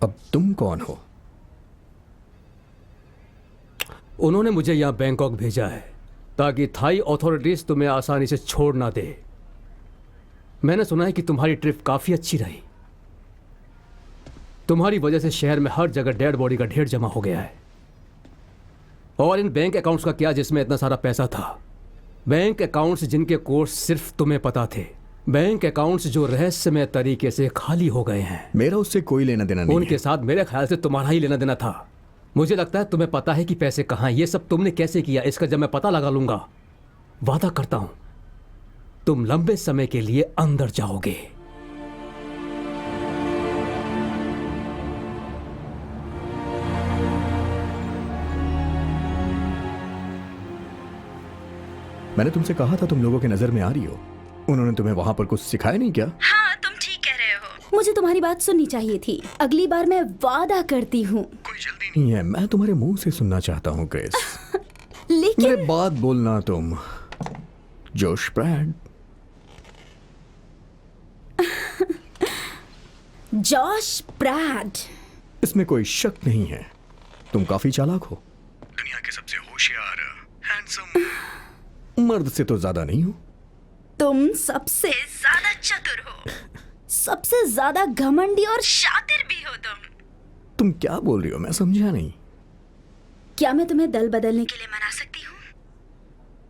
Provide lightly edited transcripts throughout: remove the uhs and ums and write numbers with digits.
अब तुम कौन हो? उन्होंने मुझे यहाँ बैंकॉक भेजा है ताकि थाई अथॉरिटीज तुम्हें आसानी से छोड़ ना दे। मैंने सुना है कि तुम्हारी ट्रिप काफी अच्छी रही। तुम्हारी वजह से शहर में हर जगह डेड बॉडी का ढेर जमा हो गया है। और इन बैंक अकाउंट्स का क्या जिसमें इतना सारा पैसा था? बैंक अकाउंट्स जिनके कोर्स सिर्फ तुम्हें पता थे। बैंक अकाउंट्स जो रहस्यमय तरीके से खाली हो गए हैं। मेरा उससे कोई लेना देना नहीं उनके है। साथ मेरे ख्याल से तुम्हारा ही लेना देना था। मुझे लगता है तुम्हें पता है कि पैसे कहाँ हैं। ये सब तुमने कैसे किया इसका जब मैं पता लगा लूंगा, वादा करता हूं तुम लंबे समय के लिए अंदर जाओगे। मैंने तुमसे कहा था तुम लोगों की नजर में आ रही हो। उन्होंने तुम्हें वहां पर कुछ सिखाया नहीं क्या? हाँ, तुम ठीक कह रहे हो। मुझे तुम्हारी बात सुननी चाहिए थी। अगली बार मैं वादा करती हूँ। कोई जल्दी नहीं है, मैं तुम्हारे मुंह से सुनना चाहता हूँ क्रिस। लेकिन मेरे बात बोलना तुम। जोश ब्रैड। Josh bread. इसमें कोई शक नहीं है, तुम काफी चालाक हो। दुनिया के सबसे होशियार हैंडसम मर्द से तो ज्यादा नहीं हो। तुम सबसे ज्यादा चतुर हो, सबसे ज्यादा घमंडी और शातिर भी हो तुम क्या बोल रही हो? मैं समझा नहीं। क्या मैं तुम्हें दल बदलने के लिए मना सकती हूँ?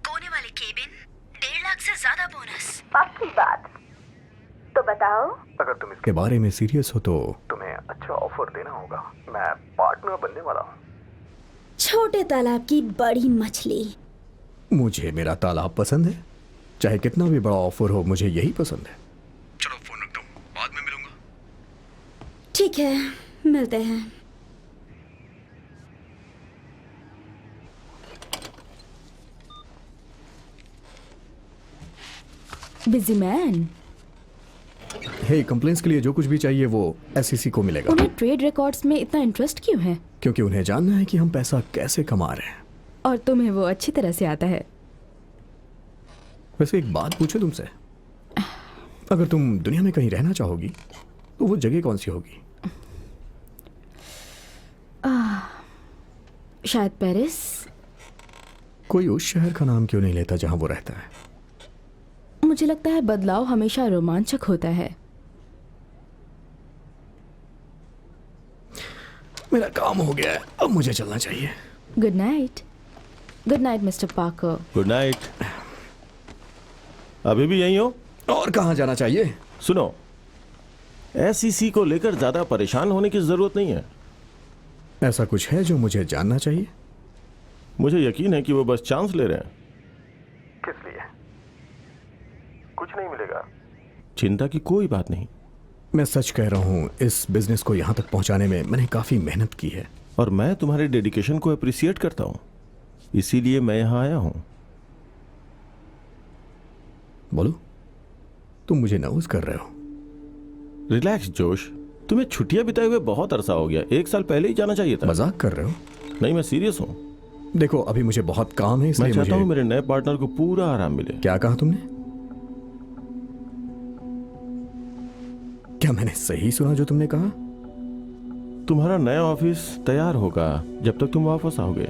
कोने वाले केबिन, 1.5 लाख से ज्यादा बोनस। पक्की बात तो बताओ। अगर तुम इसके बारे में सीरियस हो तो तुम्हें अच्छा ऑफर देना होगा। मैं पार्टनर बनने वाला हूँ। छोटे तालाब की बड़ी मछली। मुझे मेरा तालाब पसंद है, चाहे कितना भी बड़ा ऑफर हो, मुझे यही पसंद है। चलो फोन रखता हूँ, बाद में मिलूंगा। ठीक है, मिलते हैं। Busy man. हे, कंप्लेंट्स के लिए जो कुछ भी चाहिए वो एसईसी को मिलेगा। उन्हें ट्रेड रिकॉर्ड्स में इतना इंटरेस्ट क्यों है? क्योंकि उन्हें जानना है कि हम पैसा कैसे कमा रहे हैं। और तुम्हें वो अच्छी तरह से आता है। वैसे एक बात पूछूं तुमसे, अगर तुम दुनिया में कहीं रहना चाहोगी तो वो जगह कौन सी होगी? शायद पेरिस। कोई उस शहर का नाम क्यों नहीं लेता जहां वो रहता है? मुझे लगता है बदलाव हमेशा रोमांचक होता है। मेरा काम हो गया है, अब मुझे चलना चाहिए। Good night. Good night mister Parker. Good night. अभी भी यहीं हो? और कहां जाना चाहिए? सुनो, एसईसी को लेकर ज्यादा परेशान होने की जरूरत नहीं है। ऐसा कुछ है जो मुझे जानना चाहिए? मुझे यकीन है कि वो बस चांस ले रहे हैं। किस लिए? कुछ नहीं मिलेगा। चिंता की कोई बात नहीं। मैं सच कह रहा हूं, इस बिजनेस को यहां तक पहुंचाने में मैंने काफी मेहनत की है। और मैं तुम्हारे डेडिकेशन को अप्रिशिएट करता हूं, इसीलिए मैं यहां आया हूं। बोलो, तुम मुझे नर्वस कर रहे हो। रिलैक्स जोश, तुम्हें छुट्टियां बिताए हुए बहुत अरसा हो गया। 1 साल पहले ही जाना चाहिए था। मजाक कर रहे हो? नहीं, मैं सीरियस हूं। देखो, अभी मुझे बहुत काम है, मैं इसलिए चाहता हूं मुझे... मेरे नए पार्टनर को पूरा आराम मिले। क्या कहा तुमने? क्या मैंने सही सुना जो तुमने कहा? तुम्हारा नया ऑफिस तैयार होगा जब तक तुम वापस आओगे।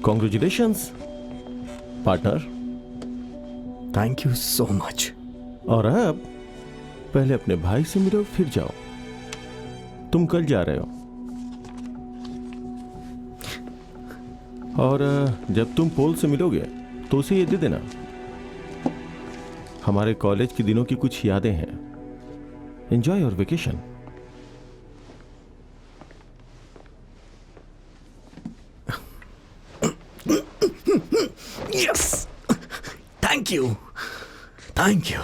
Congratulations partner. Thank you so much. और अब पहले अपने भाई से मिलो, फिर जाओ। तुम कल जा रहे हो, और जब तुम पोल से मिलोगे तो उसे ये दे देना। हमारे कॉलेज के दिनों की कुछ यादें हैं। Enjoy your vacation. Yes, thank you, thank you.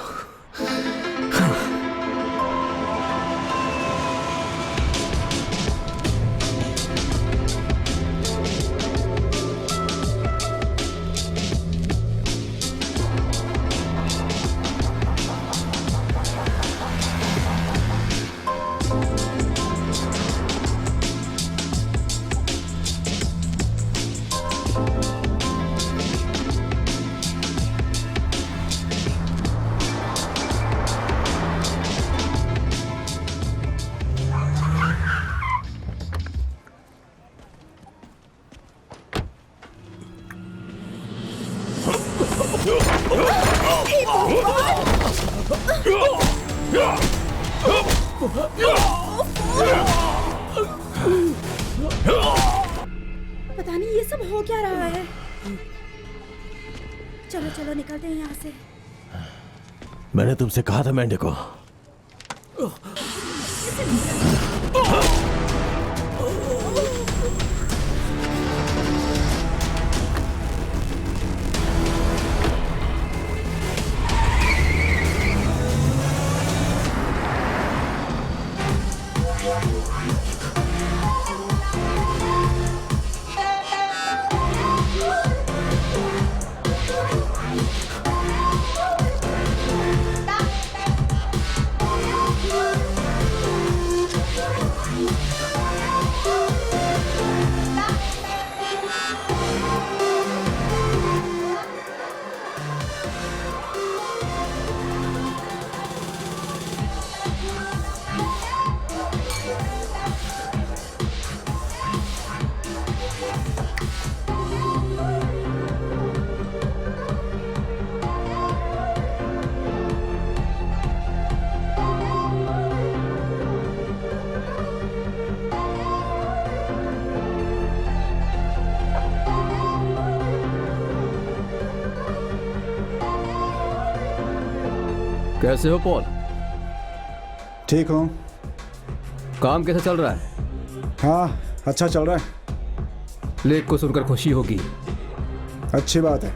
पता नहीं ये सब हो क्या रहा है। चलो चलो निकलते हैं यहाँ से। मैंने तुमसे कहा था मैंडी को। कैसे हो पॉल? ठीक हूँ। काम कैसा चल रहा है? हाँ अच्छा चल रहा है। लेख को सुनकर खुशी होगी। अच्छी बात है।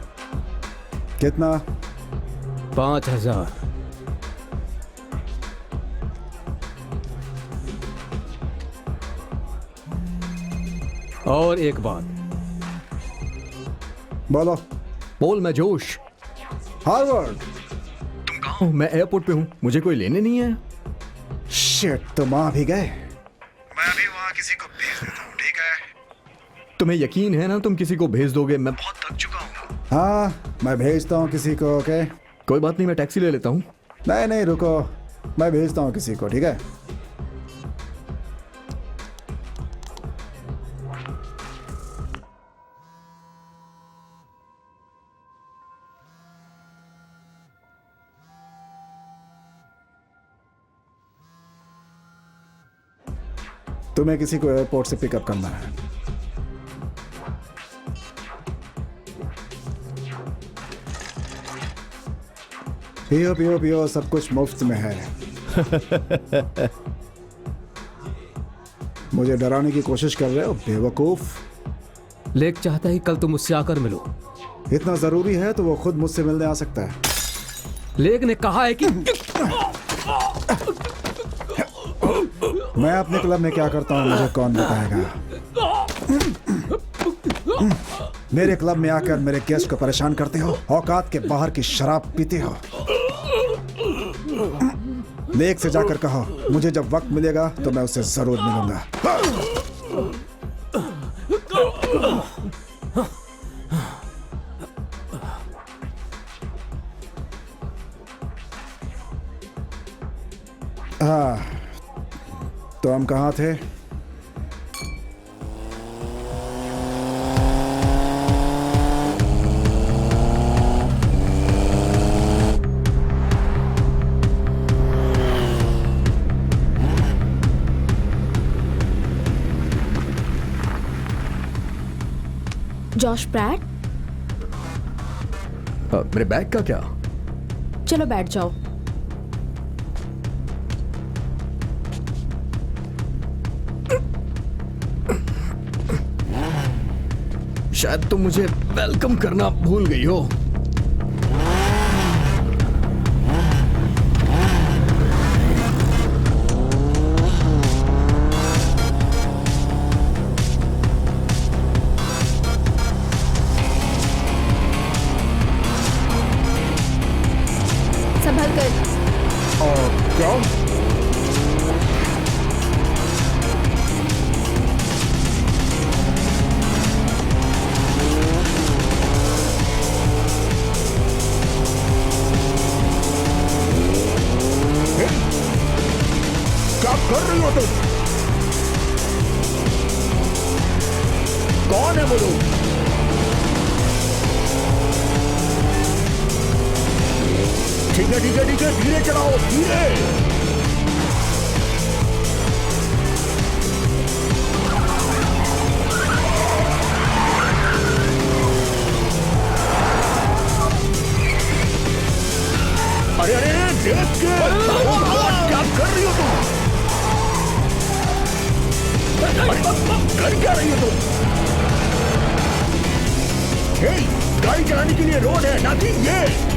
कितना? 5,000। और एक बात। बोलो। पॉल मैं जोश। हार्वर्ड। मैं एयरपोर्ट पे हूँ, मुझे कोई लेने नहीं है। शिट, तुम वहां भी गए? मैं अभी वहां किसी को भेज देता हूँ, ठीक है? तुम्हें यकीन है ना तुम किसी को भेज दोगे? मैं बहुत थक चुका हूँ। हाँ मैं भेजता हूँ किसी को। ओके कोई बात नहीं, मैं टैक्सी ले लेता हूँ। नहीं नहीं रुको, मैं भेजता हूँ किसी को, ठीक है? तुम्हें किसी को एयरपोर्ट से पिकअप करना है। पियो पियो पियो, सब कुछ मुफ्त में है। मुझे डराने की कोशिश कर रहे हो बेवकूफ। लेख चाहता है कल तुम मुझसे आकर मिलो। इतना जरूरी है तो वो खुद मुझसे मिलने आ सकता है। लेख ने कहा है कि मैं अपने क्लब में क्या करता हूँ मुझे कौन बताएगा? मेरे क्लब में आकर मेरे गेस्ट को परेशान करते हो, औकात के बाहर की शराब पीते हो। लेक से जाकर कहो मुझे जब वक्त मिलेगा तो मैं उससे जरूर मिलूंगा। तो हम कहाँ थे? Josh Pratt. मेरे बैग का क्या? चलो बैठ जाओ। शायद तुम मुझे वेलकम करना भूल गई हो। संभल कर। क्या? है ठीक है ठीक है, धीरे चलाओ धीरे। अरे अरे देख के क्या कर रही हो तुम? कर क्या रही हो तुम? हे, गाड़ी चलाने के लिए रोड है ना कि ये।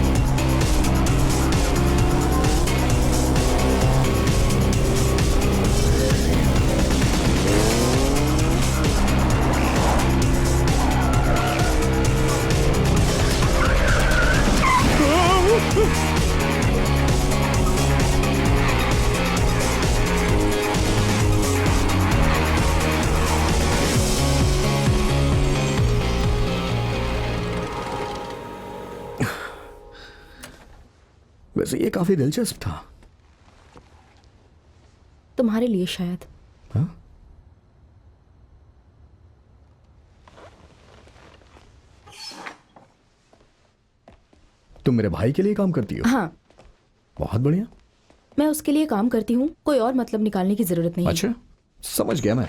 वैसे ये काफी दिलचस्प था। तुम्हारे लिए शायद। हाँ? तुम मेरे भाई के लिए काम करती हो? हाँ, बहुत बढ़िया। मैं उसके लिए काम करती हूँ, कोई और मतलब निकालने की जरूरत नहीं। अच्छा, समझ गया मैं।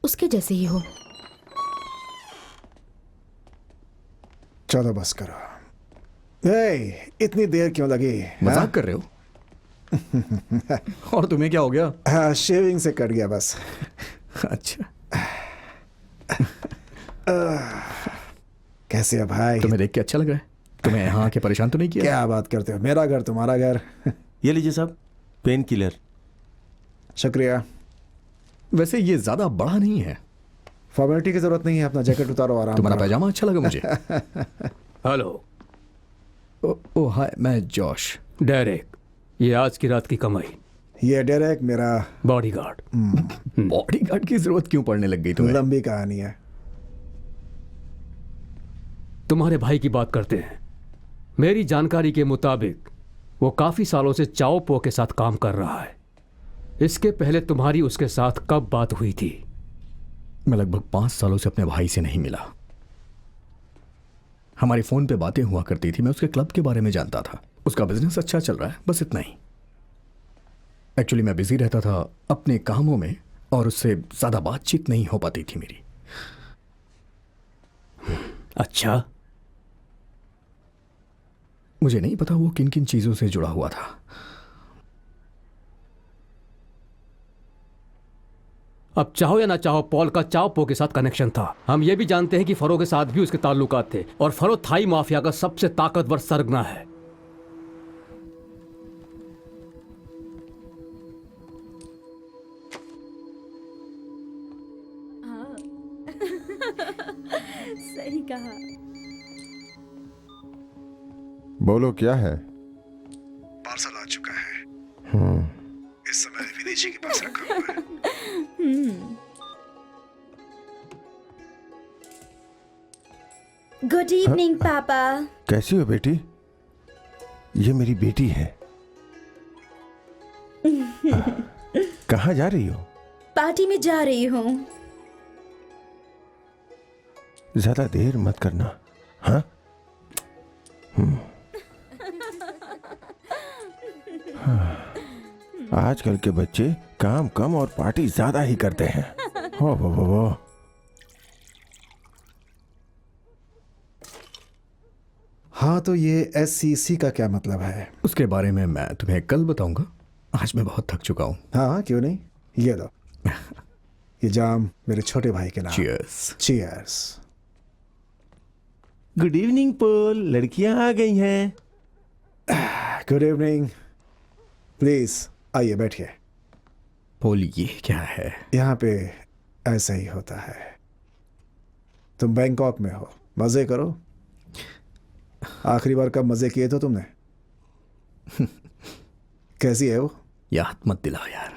उसके जैसे ही हो। चलो बस करो। इतनी देर क्यों लगी? मजाक कर रहे हो? और तुम्हें क्या हो गया? हाँ, शेविंग से कट गया बस। अच्छा, कैसे है भाई? तुम्हें देख के अच्छा लग रहा है। तुम्हें यहाँ आके परेशान तो नहीं किया? क्या बात करते हो, मेरा घर तुम्हारा घर। ये लीजिए साहब, पेन किलर। शुक्रिया। वैसे ये ज्यादा बड़ा नहीं है। फॉर्मेलिटी की जरूरत नहीं है, अपना जैकेट उतारो, आराम तुम्हारा करो। पैजामा अच्छा लगा मुझे। हेलो ओ हाय, मैं जॉश। डेरेक, ये आज की रात की कमाई। ये डेरेक मेरा बॉडीगार्ड। बॉडीगार्ड की जरूरत क्यों पड़ने लग गई तुम्हें? लंबी कहानी है। तुम्हारे भाई की बात करते हैं। मेरी जानकारी के मुताबिक वो काफी सालों से चाओ पो के साथ काम कर रहा है। इसके पहले तुम्हारी उसके साथ कब बात हुई थी? मैं लगभग 5 सालों से अपने भाई से नहीं मिला। हमारी फोन पे बातें हुआ करती थी। मैं उसके क्लब के बारे में जानता था। उसका बिजनेस अच्छा चल रहा है, बस इतना ही। एक्चुअली मैं बिजी रहता था अपने कामों में और उससे ज्यादा बातचीत नहीं हो पाती थी मेरी। अच्छा, मुझे नहीं पता वो किन किन चीजों से जुड़ा हुआ था। अब चाहो या ना चाहो, पॉल का चाओ पो के साथ कनेक्शन था। हम ये भी जानते हैं कि फरो के साथ भी उसके ताल्लुकात थे और फरो थाई माफिया का सबसे ताकतवर सरगना है। सही कहा। बोलो क्या है? पार्सल आ चुका है। इस समय विदेशी के पास रखा हुआ है। गुड इवनिंग पापा। कैसी हो बेटी? ये मेरी बेटी है। कहाँ जा रही हो? पार्टी में जा रही हूँ। ज्यादा देर मत करना, हाँ? आजकल के बच्चे काम कम और पार्टी ज्यादा ही करते हैं। हो। हाँ, तो ये SCC का क्या मतलब है? उसके बारे में मैं तुम्हें कल बताऊंगा। आज मैं बहुत थक चुका हूं। हाँ, क्यों नहीं। ये लो, ये जाम मेरे छोटे भाई के नाम। Cheers. Cheers. Good evening Paul, लड़कियां आ गई हैं। Good evening. प्लीज आइए बैठिए। पोल, ये क्या है? यहाँ पे ऐसा ही होता है। तुम बैंकॉक में हो, मजे करो। आखिरी बार कब मजे किए थे तुमने? कैसी है वो? याद मत दिलाओ यार।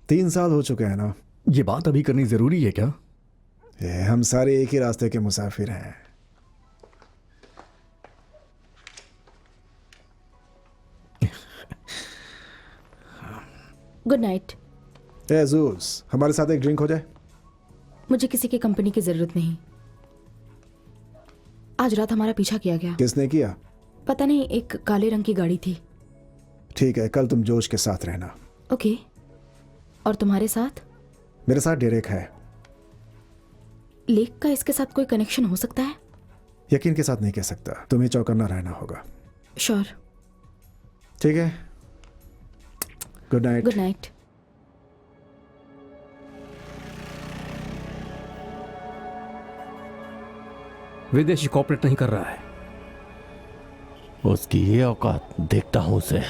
3 साल हो चुके हैं ना। ये बात अभी करनी जरूरी है क्या? ये हम सारे एक ही रास्ते के मुसाफिर हैं। Good night. जूस, हमारे साथ एक ड्रिंक हो जाए। मुझे किसी की कंपनी की जरूरत नहीं। आज रात हमारा पीछा किया गया। किसने किया? पता नहीं, एक काले रंग की गाड़ी थी। ठीक है, कल तुम जोश के साथ रहना। ओके। और तुम्हारे साथ? मेरे साथ डेरेक है। लेक का इसके साथ कोई कनेक्शन हो सकता है? यकीन के साथ नहीं कह सकता, तुम्हें चौकन्ना रहना होगा। श्योर। ठीक है, गुड नाइट। Good night. विदेशी कॉपरेट नहीं कर रहा है। उसकी ये औकात, देखता हूं उसे।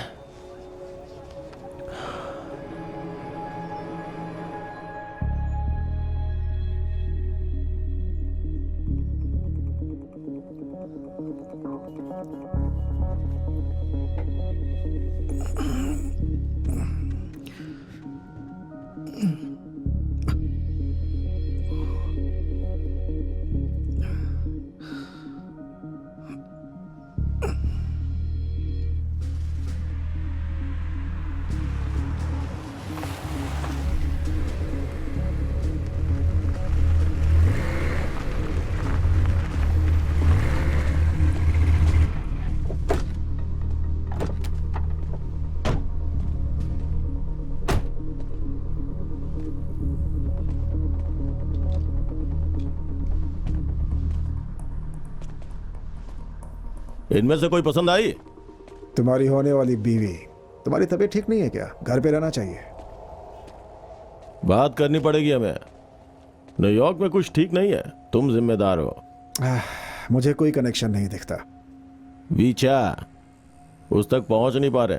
इनमें से कोई पसंद आई? तुम्हारी होने वाली बीवी। तुम्हारी तबीयत ठीक नहीं है क्या? घर पे रहना चाहिए। बात करनी पड़ेगी हमें। न्यूयॉर्क में कुछ ठीक नहीं है, तुम जिम्मेदार हो। मुझे कोई कनेक्शन नहीं दिखता। वीचा उस तक पहुंच नहीं पा रहे,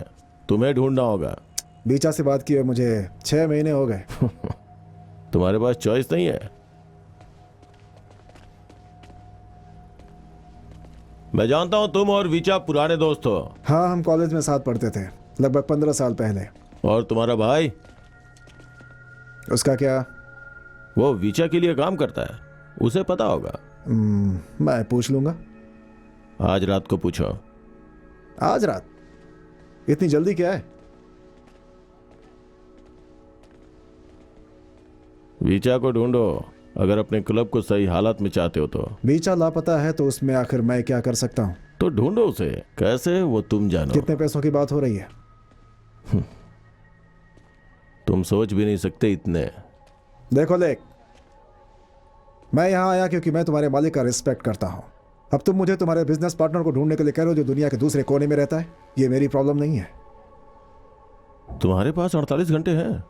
तुम्हें ढूंढना होगा। बीचा से बात किए मुझे 6 महीने हो गए। तुम्हारे पास चॉइस नहीं है। मैं जानता हूं तुम और वीचा पुराने दोस्त हो। हाँ, हम कॉलेज में साथ पढ़ते थे, लगभग 15 साल पहले। और तुम्हारा भाई? उसका क्या? वो वीचा के लिए काम करता है, उसे पता होगा। मैं पूछ लूंगा। आज रात को पूछो। आज रात? इतनी जल्दी क्या है? वीचा को ढूंढो, अगर अपने क्लब को सही हालत में चाहते हो तो। बीचा लापता है तो उसमें आखिर मैं क्या कर सकता हूँ? तो ढूंढो उसे, कैसे वो तुम जानो। कितने पैसों की बात हो रही है? तुम सोच भी नहीं सकते इतने। देखो लेक, मैं यहाँ आया क्योंकि मैं तुम्हारे मालिक का रिस्पेक्ट करता हूँ। अब तुम मुझे तुम्हारे बिजनेस पार्टनर को ढूंढने के लिए कह रहे हो जो दुनिया के दूसरे कोने में रहता है। ये मेरी प्रॉब्लम नहीं है। तुम्हारे पास 48 घंटे हैं।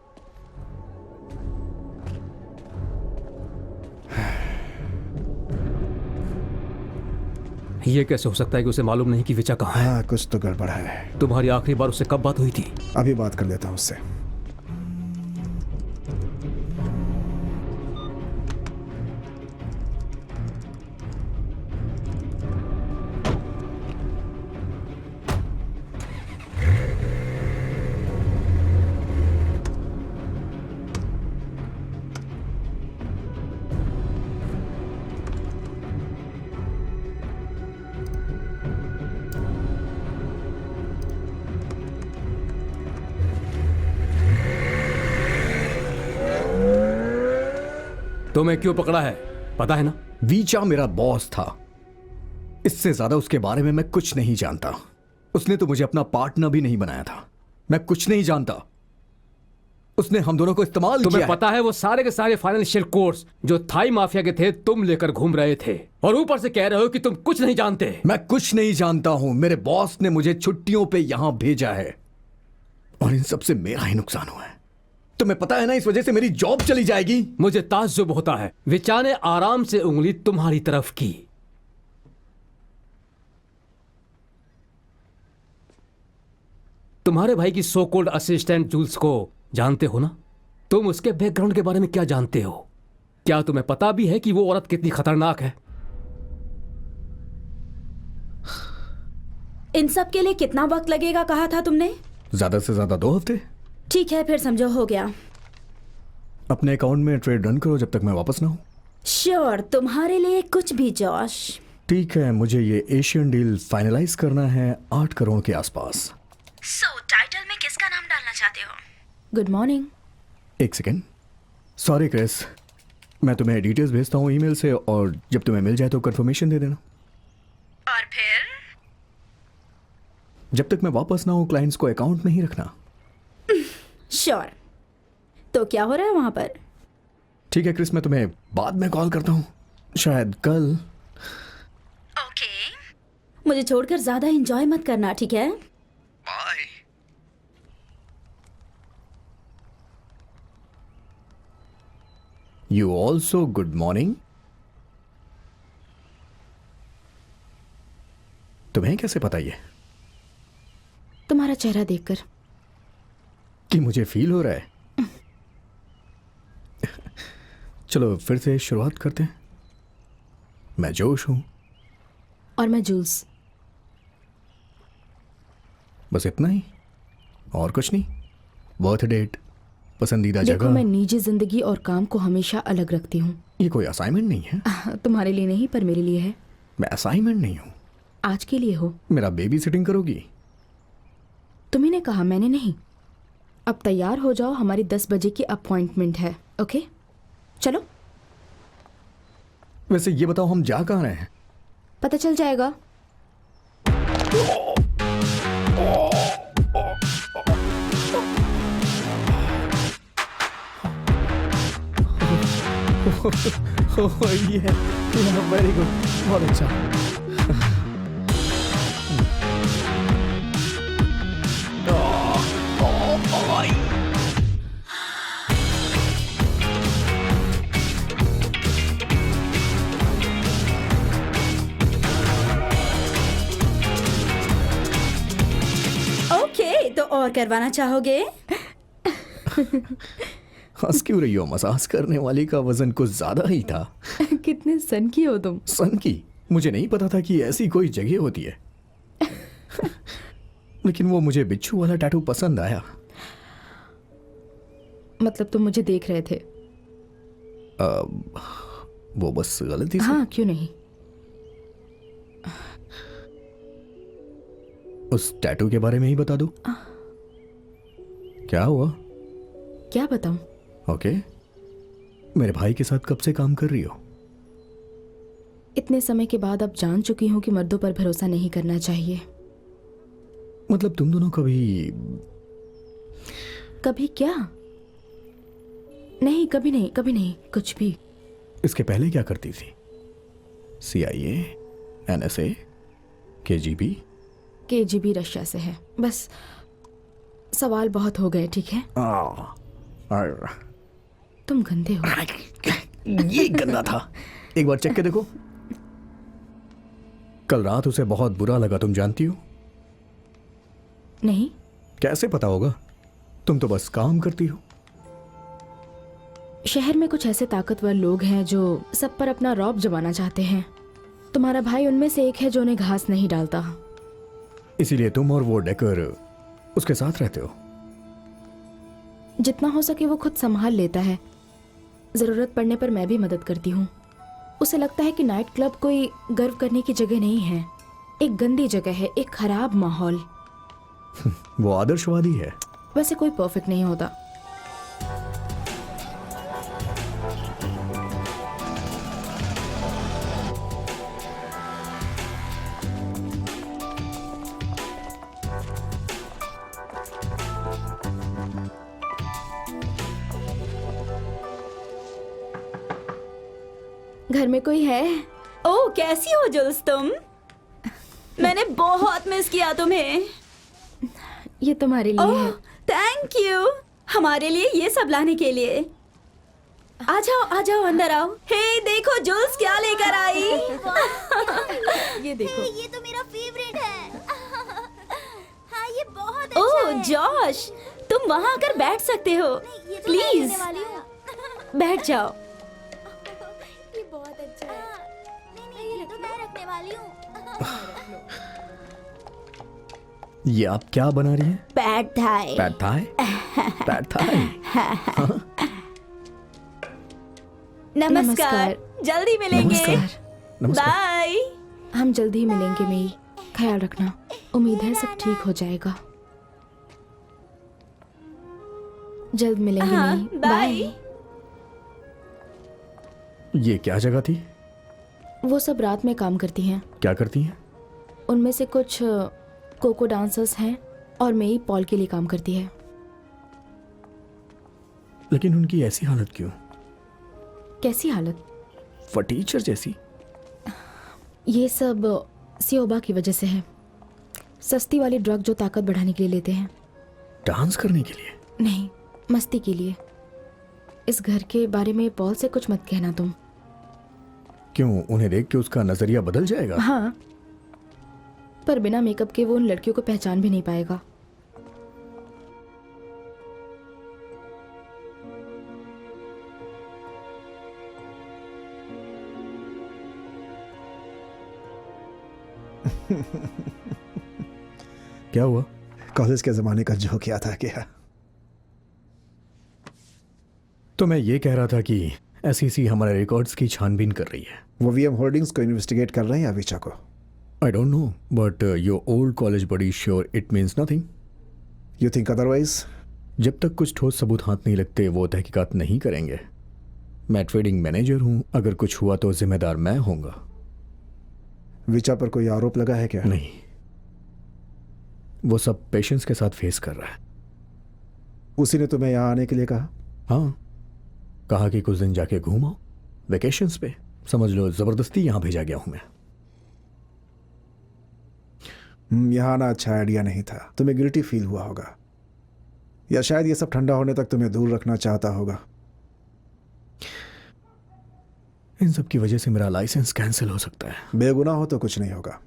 ये कैसे हो सकता है कि उसे मालूम नहीं कि विचा कहाँ है? हाँ, कुछ तो गड़बड़ है। तुम्हारी आखिरी बार उससे कब बात हुई थी? अभी बात कर लेता हूँ उससे। तुम्हें क्यों पकड़ा है पता है ना? वीचा मेरा बॉस था। इससे ज्यादा उसके बारे में मैं कुछ नहीं जानता। उसने तो मुझे अपना पार्टनर भी नहीं बनाया था। मैं कुछ नहीं जानता। उसने हम दोनों को इस्तेमाल तुम्हें किया है। पता है वो सारे के सारे फाइनेंशियल कोर्स जो थाई माफिया के थे तुम लेकर घूम रहे थे, और ऊपर से कह रहे हो कि तुम कुछ नहीं जानते। मैं कुछ नहीं जानता हूं। मेरे बॉस ने मुझे छुट्टियों पे यहां भेजा है और इन सबसे मेरा ही नुकसान हुआ है। तुम्हें पता है ना, इस वजह से मेरी जॉब चली जाएगी। मुझे ताज्जुब होता है। विचा ने आराम से उंगली तुम्हारी तरफ की। तुम्हारे भाई की सो कॉल्ड असिस्टेंट जूल्स को जानते हो ना? तुम उसके बैकग्राउंड के बारे में क्या जानते हो? क्या तुम्हें पता भी है कि वो औरत कितनी खतरनाक है? इन सब के लिए कितना वक्त लगेगा कहा था तुमने? ज्यादा से ज्यादा 2 हफ्ते। ठीक है, फिर समझो हो गया। अपने अकाउंट में ट्रेड रन करो जब तक मैं वापस ना हूं। श्योर, तुम्हारे लिए कुछ भी जॉश। ठीक है, मुझे ये एशियन डील फाइनलाइज करना है 8 करोड़ के आसपास। टाइटल में किसका नाम डालना चाहते हो? Good morning. एक सेकेंड। सॉरी क्रिस, मैं तुम्हें डिटेल्स भेजता हूँ ईमेल से, और जब तुम्हें मिल जाए तो कंफर्मेशन दे देना। और फिर? जब तक मैं वापस ना हूं क्लाइंट्स को अकाउंट में ही रखना। श्योर। तो क्या हो रहा है वहां पर? ठीक है क्रिस, मैं तुम्हें बाद में कॉल करता हूं, शायद कल। ओके। मुझे छोड़कर ज्यादा एंजॉय मत करना, ठीक है? Bye. You also good morning. तुम्हें कैसे पता ये तुम्हारा चेहरा देखकर। कि मुझे फील हो रहा है? चलो फिर से शुरुआत करते हैं। मैं जोश हूं। और मैं जूल्स। बस इतना ही, और कुछ नहीं? बर्थ डेट, पसंदीदा देखो, जगह? मैं निजी जिंदगी और काम को हमेशा अलग रखती हूँ। ये कोई असाइनमेंट नहीं है। तुम्हारे लिए नहीं, पर मेरे लिए है। मैं असाइनमेंट नहीं हूं। आज के लिए हो। मेरा बेबी सिटिंग करोगी? तुम्ही ने कहा, मैंने नहीं। अब तैयार हो जाओ, हमारी 10 बजे की अपॉइंटमेंट है। ओके, चलो। वैसे ये बताओ, हम जा कहाँ रहे हैं? पता चल जाएगा। ये वेरी गुड, बहुत अच्छा। ओके, तो और करवाना चाहोगे? हंस क्यों रही हो? मसाज करने वाली का वजन कुछ ज्यादा ही था। कितने सन की हो तुम। सन की? मुझे नहीं पता था कि ऐसी कोई जगह होती है। लेकिन वो मुझे बिच्छू वाला टैटू पसंद आया। मतलब तुम मुझे देख रहे थे? वो बस गलती से। हाँ, क्यों नहीं। उस टैटू के बारे में ही बता दो। क्या हुआ? क्या बताऊं? ओके। मेरे भाई के साथ कब से काम कर रही हो? इतने समय के बाद अब जान चुकी हूं कि मर्दों पर भरोसा नहीं करना चाहिए। मतलब तुम दोनों कभी? कभी क्या? नहीं, कभी नहीं, कभी नहीं, कुछ भी। इसके पहले क्या करती थी? CIA, NSA, KGB? KGB Russia से है। बस सवाल बहुत हो गए, ठीक है? तुम गंदे हो। ये गंदा था। एक बार चेक के देखो। कल रात उसे बहुत बुरा लगा, तुम जानती हो? नहीं। कैसे पता होगा? तुम तो बस काम करती हो। शहर में कुछ ऐसे ताकतवर लोग हैं जो सब पर अपना रौब जमाना चाहते हैं। तुम्हारा भाई उनमें से एक है जो उन्हें घास नहीं डालता। इसीलिए तुम और वो डेकर उसके साथ रहते हो? जितना हो सके वो खुद संभाल लेता है। जरूरत पड़ने पर मैं भी मदद करती हूँ। उसे लगता है कि नाइट क्लब कोई गर्व करने की जगह नहीं है, एक गंदी जगह है, एक खराब माहौल। वो आदर्शवादी है। वैसे कोई परफेक्ट नहीं होता। घर में कोई है? ओह, कैसी हो जुल्स तुम? मैंने बहुत मिस किया तुम्हें। ये तुम्हारे लिए है। ओह, थैंक यू हमारे लिए ये सब लाने के लिए। आ जाओ अंदर आओ। हे देखो जुल्स क्या लेकर आई। ये देखो। ये तो मेरा फेवरेट है। हाँ, ये बहुत अच्छा ओह है। जॉश, तुम वहाँ आकर बैठ सकते हो। ये तो मैं प्लीज लेने वाली हूँ। बैठ जाओ। ये बहुत अच्छा है। नहीं, ये तो मैं रखने वाली हूँ। ये आप क्या बना रही है? Pad Thai. Pad Thai? Pad Thai? नमस्कार। जल्दी मिलेंगे। नमस्कार। नमस्कार। बाय। हम जल्दी ही मिलेंगे मेई। ख्याल रखना। उम्मीद है सब ठीक हो जाएगा। जल्द मिलेंगे हाँ, मेई। बाय। ये क्या जगह थी? वो सब रात में काम करती हैं। क्या करती हैं? उनमें से कुछ कोको डांसर्स हैं और मेई पॉल के लिए काम करती है। लेकिन उनकी ऐसी हालत क्यों? कैसी हालत? फटीचर जैसी। ये सब सियोबा की वजह से है। सस्ती वाली ड्रग जो ताकत बढ़ाने के लिए लेते हैं। डांस करने के लिए? नहीं, मस्ती के लिए। इस घर के बारे में पॉल से कुछ मत कहना तुम। क्यों, उन्हें देख के उसका नजरिया बदल जाएगा? हाँ, पर बिना मेकअप के वो उन लड़कियों को पहचान भी नहीं पाएगा। क्या हुआ? कॉलेज के जमाने का जोक किया था क्या? तो मैं ये कह रहा था कि एसईसी हमारे रिकॉर्ड्स की छानबीन कर रही है। वो वीएम होल्डिंग्स को इन्वेस्टिगेट कर रहे हैं या विचा को? I don't know, but your old college buddy sure it means nothing. You think otherwise? जब तक कुछ ठोस सबूत हाथ नहीं लगते वो तहकीकात नहीं करेंगे। मैं ट्रेडिंग मैनेजर हूं, अगर कुछ हुआ तो जिम्मेदार मैं होऊंगा। विचा पर कोई आरोप लगा है क्या? नहीं, वो सब पेशेंस के साथ फेस कर रहा है। उसी ने तुम्हें यहाँ आने के लिए कहा? हाँ, कहा कि कुछ दिन जाके घूमो वेकेशंस पे। समझ लो जबरदस्ती यहाँ भेजा गया हूं मैं। यहाँ आना अच्छा आइडिया नहीं था। तुम्हें गिल्टी फील हुआ होगा, या शायद ये सब ठंडा होने तक तुम्हें दूर रखना चाहता होगा। इन सब की वजह से मेरा लाइसेंस कैंसिल हो सकता है। बेगुनाह हो तो कुछ नहीं होगा।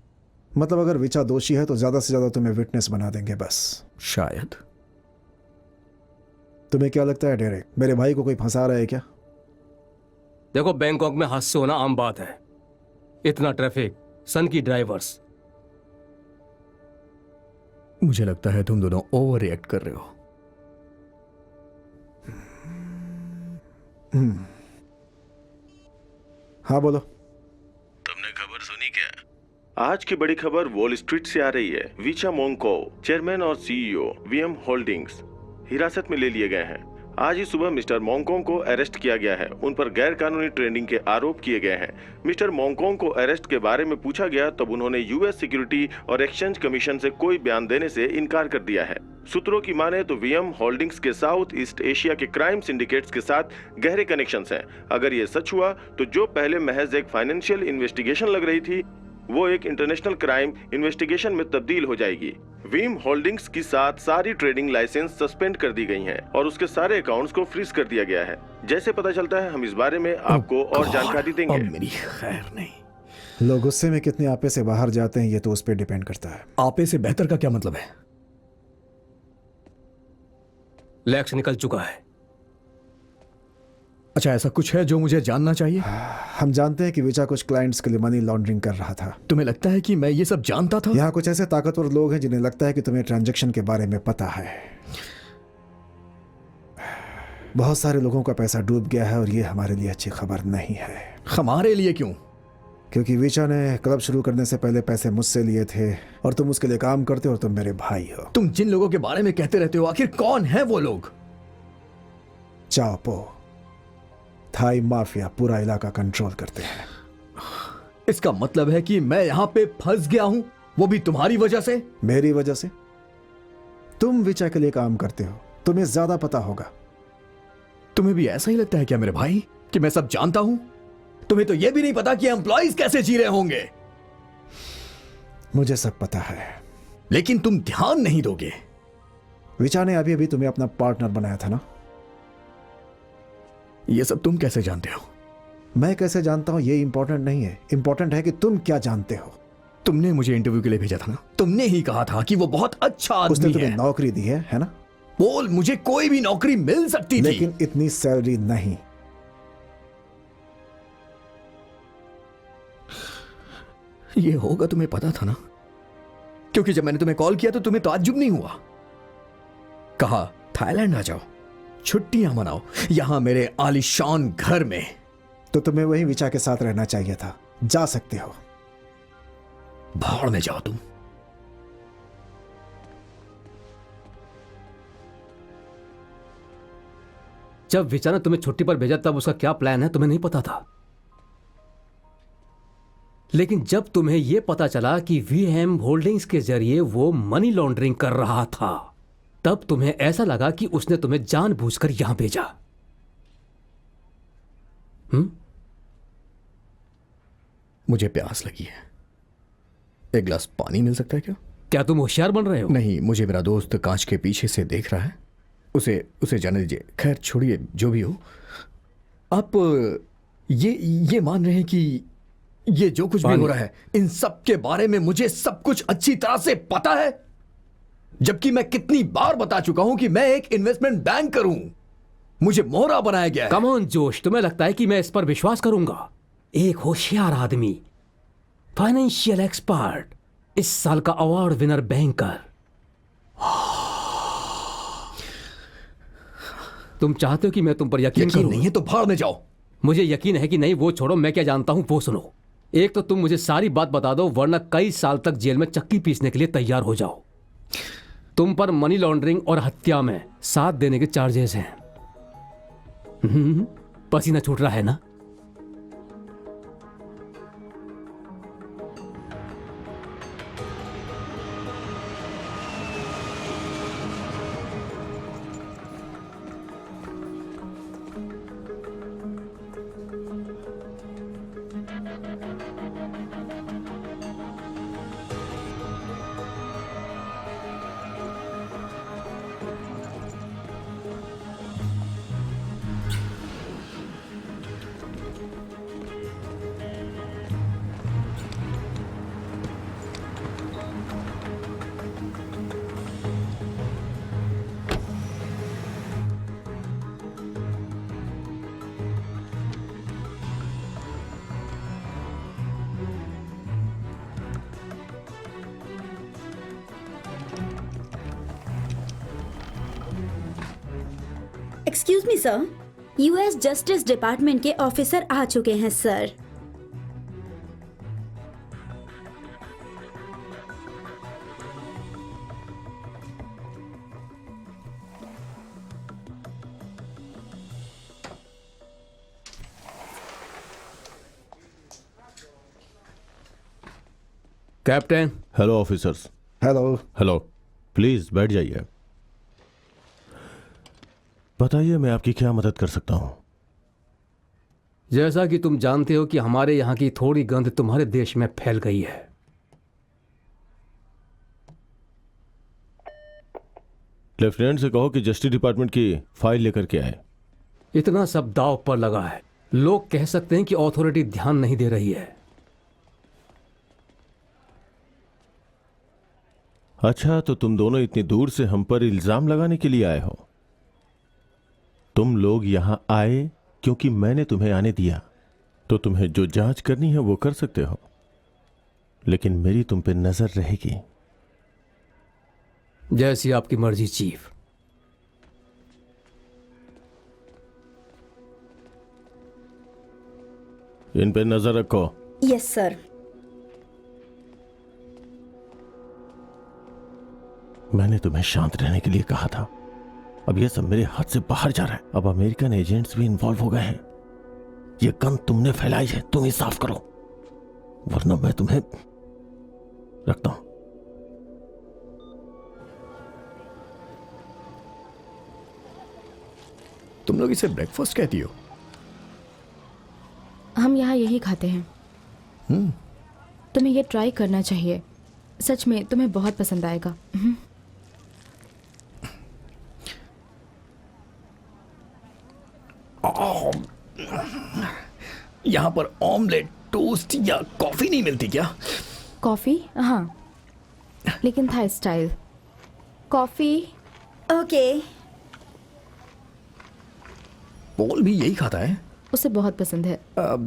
मतलब अगर विचा दोषी है तो ज्यादा से ज्यादा तुम्हें विटनेस बना देंगे बस। शायद। तुम्हें क्या लगता है डेरेक, मेरे भाई को कोई फंसा रहा है क्या? देखो, बैंकॉक में हादसे होना आम बात है। इतना ट्रैफिक, सन की ड्राइवर्स। मुझे लगता है तुम दोनों ओवर रिएक्ट कर रहे हो। हाँ बोलो। तुमने खबर सुनी क्या? आज की बड़ी खबर वॉल स्ट्रीट से आ रही है। विचा मोंको, चेयरमैन और सीईओ वीएम होल्डिंग्स, हिरासत में ले लिए गए हैं। आज ही सुबह मिस्टर मोंकोंग को अरेस्ट किया गया है। उन पर गैर कानूनी ट्रेडिंग के आरोप किए गए हैं। मिस्टर मोंकोंग को अरेस्ट के बारे में पूछा गया तब उन्होंने यूएस सिक्योरिटी और एक्सचेंज कमीशन से कोई बयान देने से इनकार कर दिया है। सूत्रों की माने तो वीएम होल्डिंग्स के साउथ ईस्ट एशिया के क्राइम सिंडिकेट्स के साथ गहरे कनेक्शंस हैं। अगर ये सच हुआ तो जो पहले महज एक फाइनेंशियल इन्वेस्टिगेशन लग रही थी वो एक इंटरनेशनल क्राइम इन्वेस्टिगेशन में तब्दील हो जाएगी। वीम होल्डिंग्स की साथ सारी ट्रेडिंग लाइसेंस सस्पेंड कर दी गई हैं और उसके सारे अकाउंट्स को फ्रीज कर दिया गया है। जैसे पता चलता है हम इस बारे में आपको और जानकारी देंगे। अब मेरी खैर नहीं। लोग गुस्से में कितने आपे से बाहर जाते हैं ये तो उस पर डिपेंड करता है। आपे से बेहतर का क्या मतलब है? लैक्स निकल चुका है। अच्छा, ऐसा कुछ है जो मुझे जानना चाहिए? हम जानते हैं कि विचा कुछ क्लाइंट्स के लिए मनी लॉन्ड्रिंग कर रहा था। तुम्हें लगता है कि मैं ये सब जानता था? यहाँ कुछ ऐसे ताकतवर लोग हैं जिन्हें लगता है कि तुम्हें ट्रांजैक्शन के बारे में पता है। बहुत सारे लोगों का पैसा डूब गया है और ये हमारे लिए अच्छी खबर नहीं है। हमारे लिए क्यों? क्योंकि विचा ने क्लब शुरू करने से पहले पैसे मुझसे लिए थे और तुम उसके लिए काम करते हो और तुम मेरे भाई हो। तुम जिन लोगों के बारे में कहते रहते हो आखिर कौन है वो लोग? चापो, थाई माफिया पूरा इलाका कंट्रोल करते हैं। इसका मतलब है कि मैं यहां पे फंस गया हूं, वो भी तुम्हारी वजह से? मेरी वजह से? तुम विचा के लिए काम करते हो, तुम्हें ज्यादा पता होगा। तुम्हें भी ऐसा ही लगता है क्या मेरे भाई कि मैं सब जानता हूं? तुम्हें तो यह भी नहीं पता कि एम्प्लॉइज कैसे जी रहे होंगे। मुझे सब पता है, लेकिन तुम ध्यान नहीं दोगे। विचा ने अभी अभी तुम्हें अपना पार्टनर बनाया था ना? ये सब तुम कैसे जानते हो? मैं कैसे जानता हूं ये इंपॉर्टेंट नहीं है। इंपॉर्टेंट है कि तुम क्या जानते हो। तुमने मुझे इंटरव्यू के लिए भेजा था ना? तुमने ही कहा था कि वो बहुत अच्छा उसने आदमी तुम्हें है। नौकरी दी है ना? बोल, मुझे कोई भी नौकरी मिल सकती थी, लेकिन इतनी सैलरी नहीं। ये होगा तुम्हें पता था ना? क्योंकि जब मैंने तुम्हें कॉल किया तो तुम्हें ताज्जुब नहीं हुआ। कहा थाईलैंड आ जाओ, छुट्टियां मनाओ यहां मेरे आलीशान घर में। तो तुम्हें वही विचा के साथ रहना चाहिए था। जा सकते हो। भाड़ में जाओ तुम। जब विचा ने तुम्हें छुट्टी पर भेजा तब उसका क्या प्लान है तुम्हें नहीं पता था? लेकिन जब तुम्हें यह पता चला कि वीएम होल्डिंग्स के जरिए वो मनी लॉन्ड्रिंग कर रहा था, तब तुम्हें ऐसा लगा कि उसने तुम्हें जानबूझकर यहां भेजा। मुझे प्यास लगी है, एक गिलास पानी मिल सकता है क्या? क्या तुम होशियार बन रहे हो? नहीं, मुझे मेरा दोस्त कांच के पीछे से देख रहा है, उसे जाने दीजिए। खैर छोड़िए, जो भी हो। आप ये मान रहे हैं कि ये जो कुछ भी हो रहा है, इन सब के बारे में मुझे सब कुछ अच्छी तरह से पता है, जबकि मैं कितनी बार बता चुका हूं कि मैं एक इन्वेस्टमेंट बैंकर हूं। मुझे मोहरा बनाया गया है। कम ऑन जोश, तुम्हें लगता है कि मैं इस पर विश्वास करूंगा? एक होशियार आदमी, फाइनेंशियल एक्सपर्ट, इस साल का अवार्ड विनर बैंकर। तुम चाहते हो कि मैं तुम पर यकीन करूं? नहीं है तो भाड़ में जाओ। मुझे यकीन है कि नहीं, वो छोड़ो, मैं क्या जानता हूं वो सुनो। एक तो तुम मुझे सारी बात बता दो, वरना कई साल तक जेल में चक्की पीसने के लिए तैयार हो जाओ। तुम पर मनी लॉन्ड्रिंग और हत्या में साथ देने के चार्जेस हैं। पसीना छूट रहा है ना? Excuse me sir, US justice department के ऑफिसर आ चुके हैं sir. Captain. Hello officers. Hello. Hello, please बैठ जाइए। बताइए मैं आपकी क्या मदद कर सकता हूं? जैसा कि तुम जानते हो कि हमारे यहां की थोड़ी गंध तुम्हारे देश में फैल गई है। लेफ्टिनेंट से कहो कि जस्टिस डिपार्टमेंट की फाइल लेकर के आए। इतना सब दांव पर लगा है। लोग कह सकते हैं कि अथॉरिटी ध्यान नहीं दे रही है। अच्छा, तो तुम दोनों इतनी दूर से हम पर इल्जाम लगाने के लिए आए हो? तुम लोग यहां आए क्योंकि मैंने तुम्हें आने दिया, तो तुम्हें जो जांच करनी है वो कर सकते हो, लेकिन मेरी तुम पे नजर रहेगी। जैसी आपकी मर्जी चीफ। इन पे नजर रखो। Yes sir. मैंने तुम्हें शांत रहने के लिए कहा था। अब यह सब मेरे हाथ से बाहर जा रहा है। अब अमेरिकन एजेंट्स भी इन्वॉल्व हो गए हैं। ये गंद तुमने फैलाई है, तुम ही साफ करो, वरना मैं तुम्हें रखता हूं। तुम लोग इसे ब्रेकफास्ट कहती हो? हम यहाँ यही खाते हैं। तुम्हें ये ट्राई करना चाहिए, सच में तुम्हें बहुत पसंद आएगा। यहाँ पर ऑमलेट, टोस्ट या कॉफी नहीं मिलती क्या? कॉफी? हाँ, लेकिन था स्टाइल। कॉफी? ओके। पॉल भी यही खाता है? उसे बहुत पसंद है।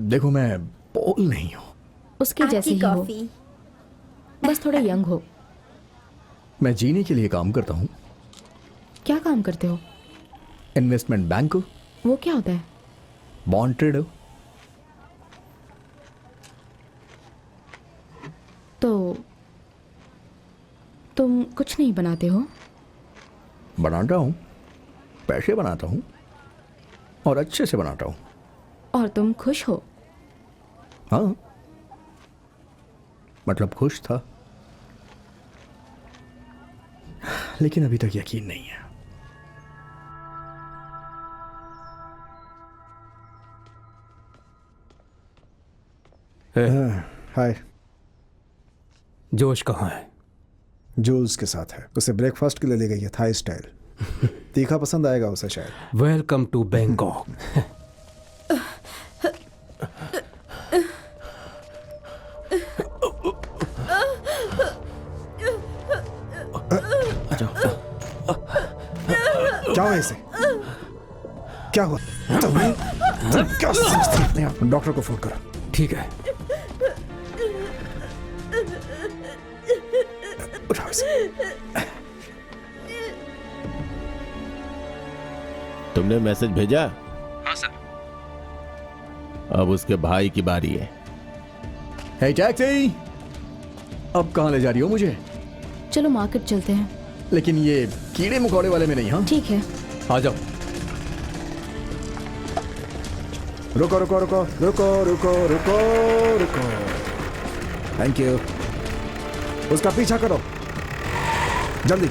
देखो, मैं पॉल नहीं हूँ। उसके जैसे ही हो, कॉफी। बस थोड़े यंग हो। मैं जीने के लिए काम करता हूँ। क्या काम करते हो? Investment bank. वो क्या होता है? Bond trader. तो तुम कुछ नहीं बनाते हो? बनाता हूँ, पैसे बनाता हूँ और अच्छे से बनाता हूँ। और तुम खुश हो? हाँ। मतलब खुश था, लेकिन अभी तक यकीन नहीं है। हाय। जोश कहाँ है? जूल्स के साथ है, उसे ब्रेकफास्ट के लिए ले गई है, थाई स्टाइल। तीखा पसंद आएगा उसे शायद। Welcome to Bangkok. क्या हुआ इसे? क्या हुआ? तुम क्या समझते हो अपने आप? डॉक्टर को फोन करो। ठीक है। उठाओ इसे। तुमने मैसेज भेजा? हाँ सर। अब उसके भाई की बारी है। हे टैक्सी, अब कहाँ ले जा रही हो मुझे? चलो मार्केट चलते हैं। लेकिन ये कीड़े मकोड़े वाले में नहीं। हाँ ठीक है। आ जाओ। रुको रुको रुको रुको रुको रुको रुको। Thank you. उसका पीछा करो जल्दी।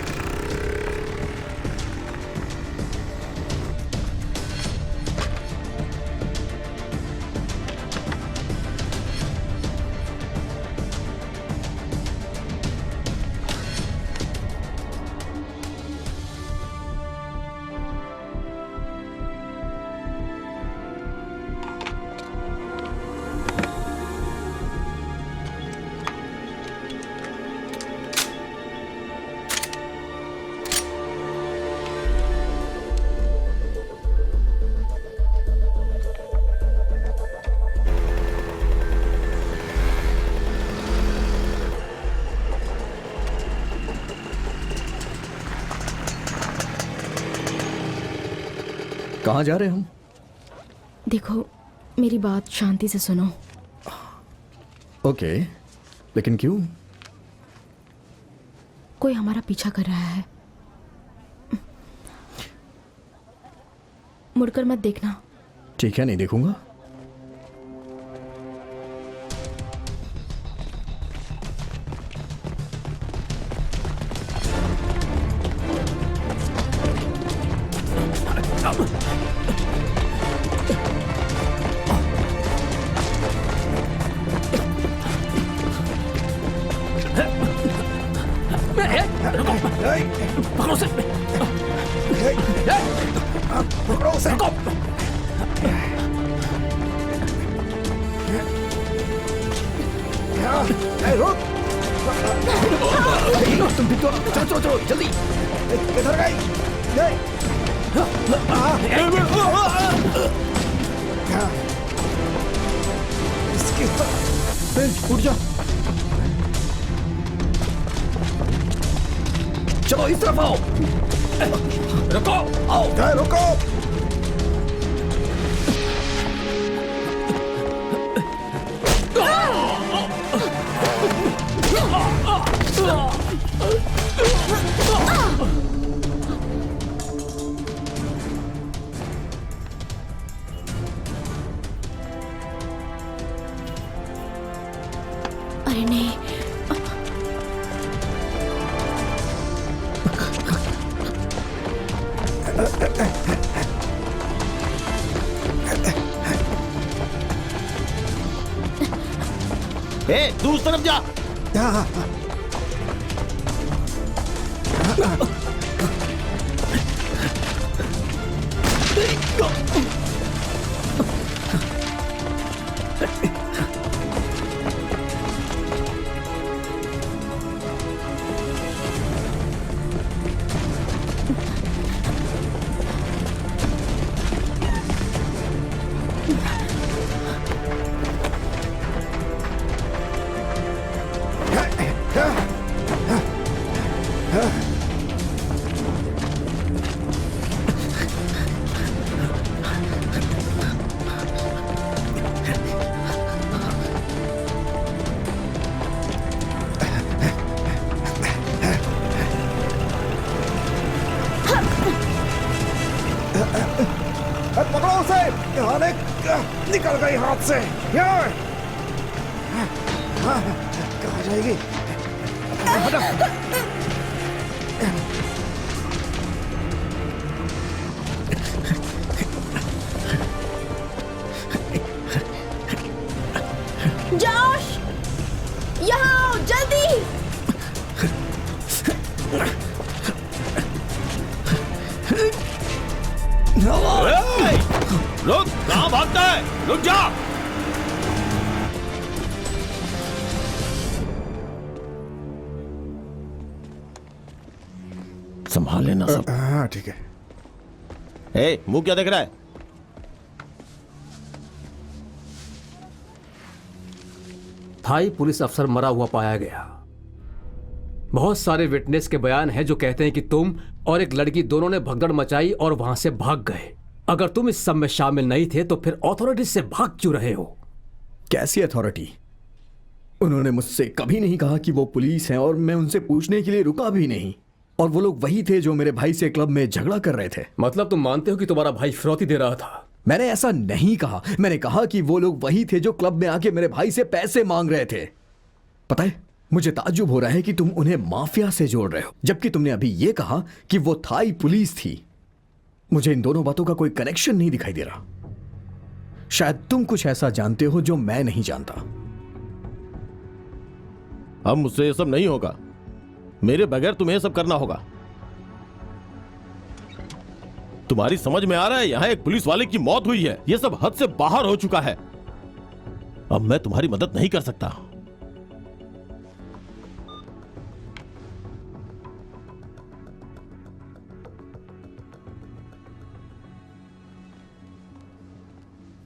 कहाँ जा रहे हैं हम? देखो, मेरी बात शांति से सुनो। ओके, लेकिन क्यों? कोई हमारा पीछा कर रहा है। मुड़कर मत देखना। ठीक है, नहीं देखूंगा। पकड़ो उसे। पकड़ो उसे। रुक। तुम भी तो चलो चलो चलो जल्दी। किधर गई? उठ जा। चलो इस तरफ आओ। रुको। आओ। रुको। अरे नहीं। ए, तू उस तरफ जा। पकड़ो उसे। निकल गई हाथ से। कहाँ जाएगी? जॉश, यहाँ आओ जल्दी। रुक, कहाँ भागता है? रुक जा। संभाल लेना सब। हाँ ठीक है। ए, मुंह क्या देख रहा है? थाई पुलिस अफसर मरा हुआ पाया गया। बहुत सारे विटनेस के बयान हैं जो कहते हैं कि तुम और एक लड़की दोनों ने भगदड़ मचाई और वहां से भाग गए। अगर तुम इस सब में शामिल नहीं थे तो फिर अथॉरिटी से भाग क्यों रहे हो? कैसी अथॉरिटी? उन्होंने मुझसे कभी नहीं कहा कि वो पुलिस हैं और मैं उनसे पूछने के लिए रुका भी नहीं। और वो लोग वही थे जो मेरे भाई से क्लब में झगड़ा कर रहे थे। मतलब तुम मानते हो कि तुम्हारा भाई फिरौती दे रहा था? मैंने ऐसा नहीं कहा। मैंने कहा कि वो लोग वही थे जो क्लब में आके मेरे भाई से पैसे मांग रहे थे। पता है, मुझे ताज्जुब हो रहा है कि तुम उन्हें माफिया से जोड़ रहे हो, जबकि तुमने अभी ये कहा कि वो थाई पुलिस थी। मुझे इन दोनों बातों का कोई कनेक्शन नहीं दिखाई दे रहा। शायद तुम कुछ ऐसा जानते हो जो मैं नहीं जानता। अब मुझसे ये सब नहीं होगा। मेरे बगैर तुम्हें सब करना होगा। तुम्हारी समझ में आ रहा है, यहां एक पुलिस वाले की मौत हुई है। यह सब हद से बाहर हो चुका है। अब मैं तुम्हारी मदद नहीं कर सकता।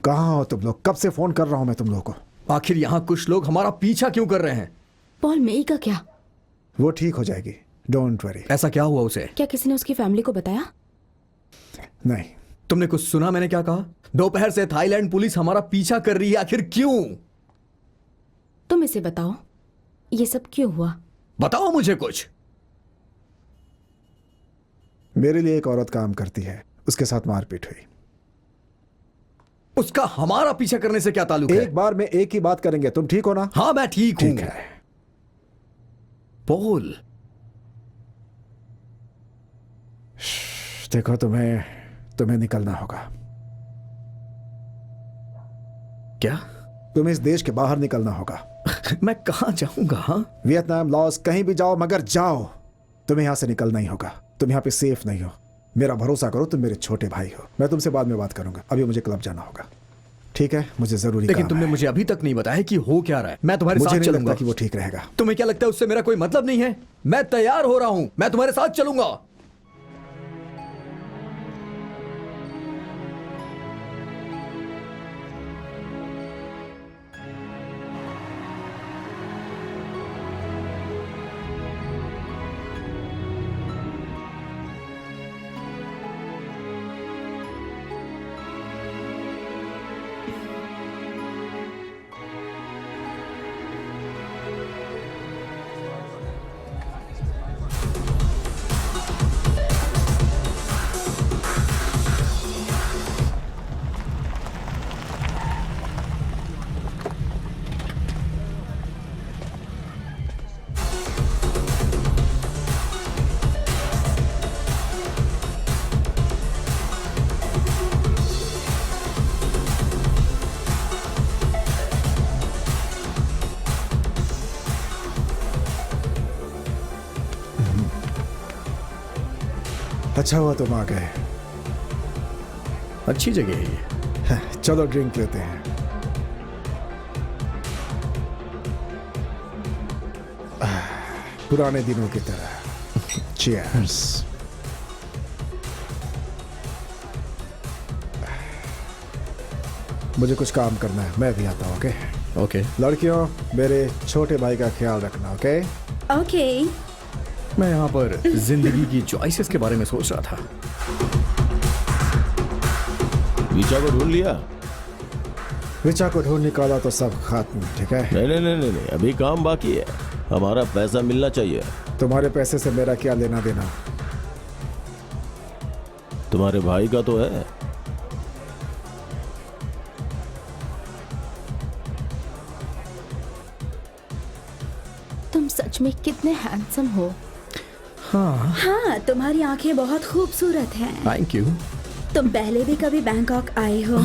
कहाँ हो तुम लोग? कब से फोन कर रहा हूं मैं तुम लोगों को। आखिर यहां कुछ लोग हमारा पीछा क्यों कर रहे हैं? पॉल, मेई का क्या? वो ठीक हो जाएगी, डोंट वरी। ऐसा क्या हुआ उसे? क्या किसी ने उसकी फैमिली को बताया? नहीं। तुमने कुछ सुना मैंने क्या कहा? दोपहर से थाईलैंड पुलिस हमारा पीछा कर रही है। आखिर क्यों? तुम इसे बताओ, ये सब क्यों हुआ? बताओ मुझे कुछ। मेरे लिए एक औरत काम करती है, उसके साथ मारपीट हुई। उसका हमारा पीछा करने से क्या ताल्लुक है? एक बार में एक ही बात करेंगे। तुम ठीक हो ना? हाँ मैं ठीक हूं। ठीक है। पॉल, देखो, तुम्हें निकलना होगा। क्या? तुम्हें इस देश के बाहर निकलना होगा। मैं कहां जाऊंगा? हाँ? वियतनाम, लॉस, कहीं भी जाओ, मगर जाओ। तुम्हें यहां से निकलना ही होगा। तुम यहां पे सेफ नहीं हो। मेरा भरोसा करो, तुम मेरे छोटे भाई हो। मैं तुमसे बाद में बात करूंगा। अभी मुझे क्लब जाना होगा। ठीक है? मुझे जरूरी लेकिन काम तुमने है। मुझे अभी तक नहीं बताया कि हो क्या रहा है। मैं तुम्हारे मुझे साथ नहीं चलूंगा। लगता कि वो ठीक रहेगा। तुम्हें क्या लगता है उससे मेरा कोई मतलब नहीं है? मैं तैयार हो रहा हूं, मैं तुम्हारे साथ चलूंगा। अच्छा हुआ तुम आ गए। अच्छी जगह है ये। चलो ड्रिंक लेते हैं। पुराने दिनों की तरह। चीयर्स। मुझे कुछ काम करना है, मैं भी आता हूँ। ओके? ओके। लड़कियों, मेरे छोटे भाई का ख्याल रखना। ओके? ओके। मैं यहाँ पर जिंदगी की चॉइसेस के बारे में सोच रहा था। वीजा को ढूंढ लिया? रिचा को ढूंढ निकाला तो सब खत्म। ठीक है? नहीं, अभी काम बाकी है। हमारा पैसा मिलना चाहिए। तुम्हारे पैसे से मेरा क्या लेना देना? तुम्हारे भाई का तो है। तुम सच में कितने हैंडसम हो। हाँ, हाँ, तुम्हारी आंखें बहुत खूबसूरत हैं। Thank you. तुम पहले भी कभी बैंकॉक आए हो?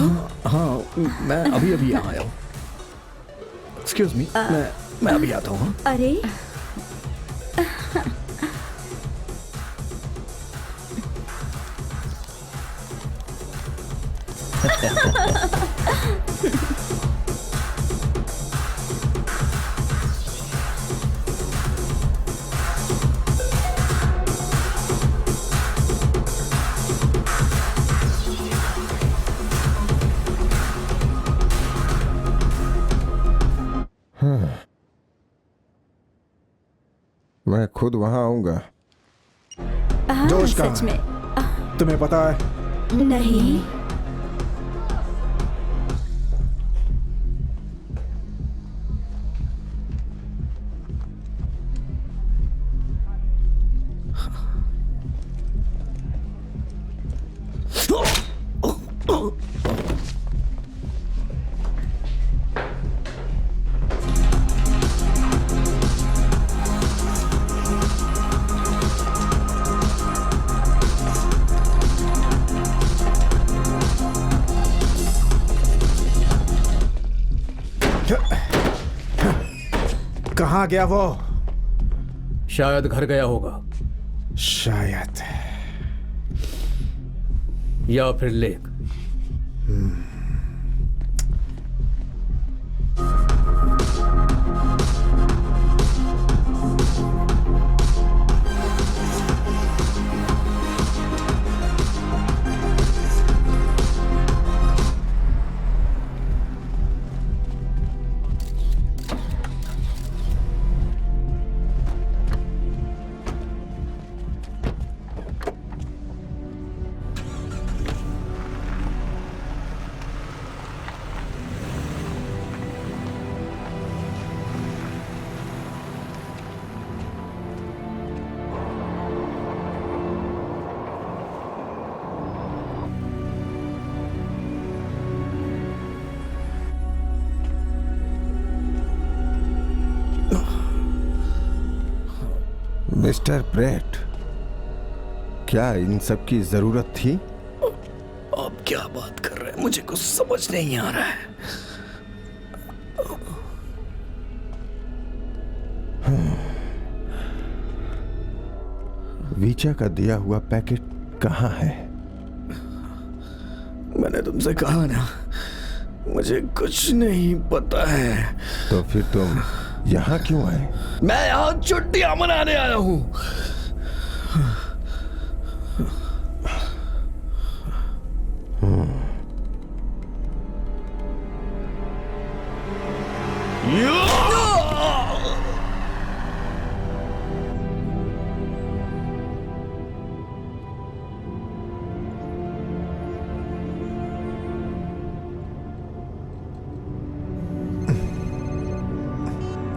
हाँ, मैं अभी यहाँ आया हूँ। एक्सक्यूज मी, मैं अभी आता हूँ। हाँ? अरे मैं खुद वहां आऊंगा। हाँ, जोश कहाँ सच है? में तुम्हें पता है? नहीं। कहाँ गया वो? शायद घर गया होगा शायद। या फिर लेक। मिस्टर ब्रेट, क्या इन सब की जरूरत थी? आप क्या बात कर रहे हैं? मुझे कुछ समझ नहीं आ रहा है। वीचा का दिया हुआ पैकेट कहाँ है? मैंने तुमसे कहा ना, मुझे कुछ नहीं पता है। तो फिर तुम यहाँ क्यों आए? मैं यहाँ छुट्टियां मनाने आया हूँ।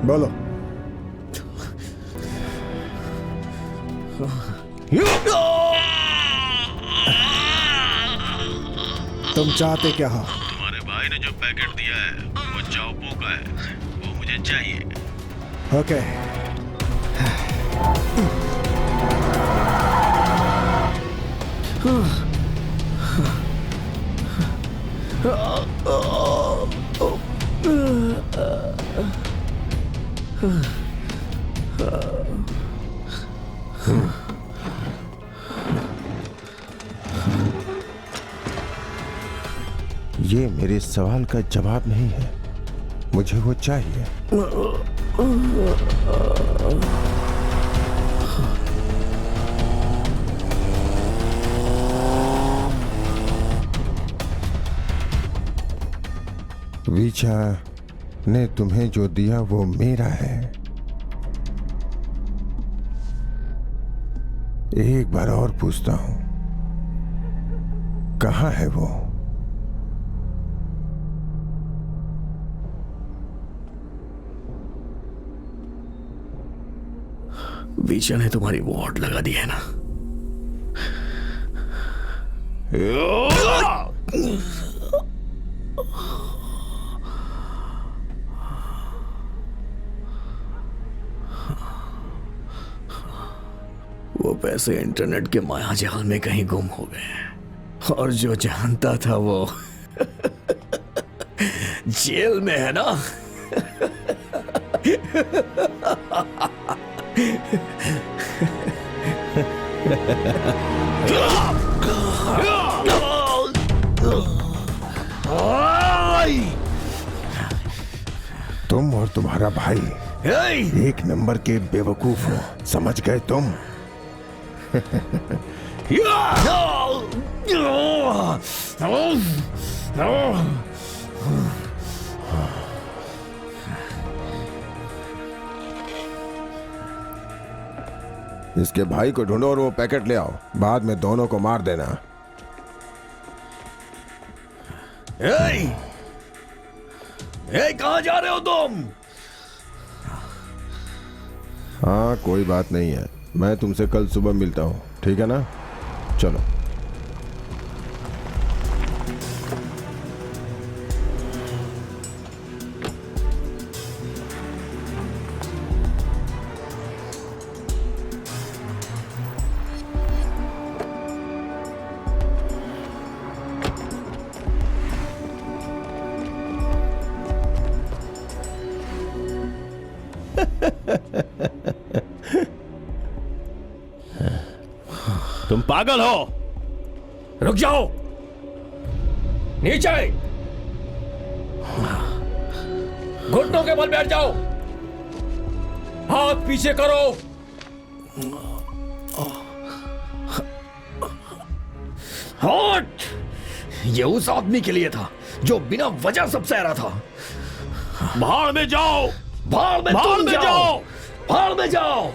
बोलो। तुम चाहते क्या हो? तुम्हारे भाई ने जो पैकेट दिया है वो चाओपो का है, वो मुझे चाहिए। ओके। ये मेरे सवाल का जवाब नहीं है, मुझे वो चाहिए। वीचा ने तुम्हें जो दिया वो मेरा है। एक बार और पूछता हूं, कहाँ है वो? वीचा ने तुम्हारी वॉर्ड लगा दी है ना? वो पैसे इंटरनेट के माया जाल में कहीं गुम हो गए और जो जानता था वो जेल में है ना। तुम और तुम्हारा भाई एक नंबर के बेवकूफ हो, समझ गए तुम? इसके भाई को ढूंढो और वो पैकेट ले आओ, बाद में दोनों को मार देना। कहाँ जा रहे हो तुम? हाँ कोई बात नहीं है, मैं तुमसे कल सुबह मिलता हूँ, ठीक है ना? चलो। तुम पागल हो? रुक जाओ, नीचे घुटनों के बल बैठ जाओ, हाथ पीछे करो। हट! ये उस आदमी के लिए था जो बिना वजह सब सह रहा था। भाड़ में जाओ, भाड़ में भाड़ तुम में जाओ, जाओ। भाड़ में जाओ।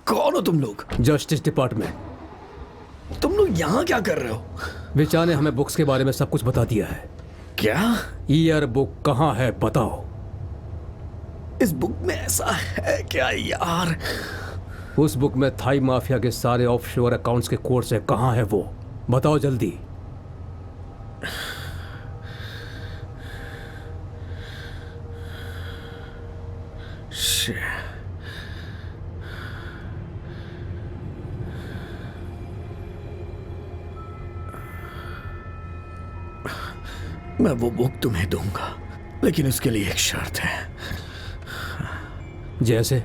कौन हो तुम लोग? Justice department. तुम लोग यहाँ क्या कर रहे हो? विचा ने हमें बुक्स के बारे में सब कुछ बता दिया है। क्या? ईयर बुक कहाँ है बताओ। इस बुक में ऐसा है क्या यार? उस बुक में थाई माफिया के सारे ऑफशोर अकाउंट्स के कोड्स है। कहाँ है वो? बताओ जल्दी। मैं वो बुक तुम्हें दूंगा, लेकिन उसके लिए एक शर्त है। जैसे?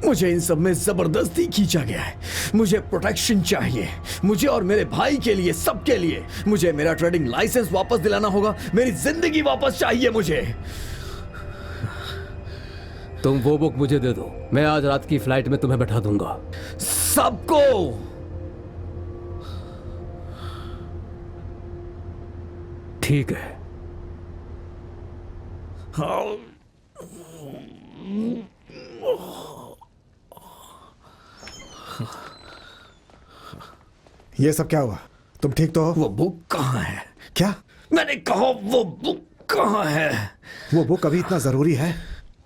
मुझे इन सब में जबरदस्ती खींचा गया है। मुझे प्रोटेक्शन चाहिए, मुझे और मेरे भाई के लिए, सबके लिए। मुझे मेरा ट्रेडिंग लाइसेंस वापस दिलाना होगा, मेरी जिंदगी वापस चाहिए मुझे। तुम वो बुक मुझे दे दो, मैं आज रात की फ्लाइट में तुम्हें बैठा दूंगा। सबको। ठीक है। ये सब क्या हुआ? तुम ठीक तो हो? वो बुक कहाँ है? क्या? मैंने कहा वो बुक कहाँ है? वो बुक अभी इतना जरूरी है?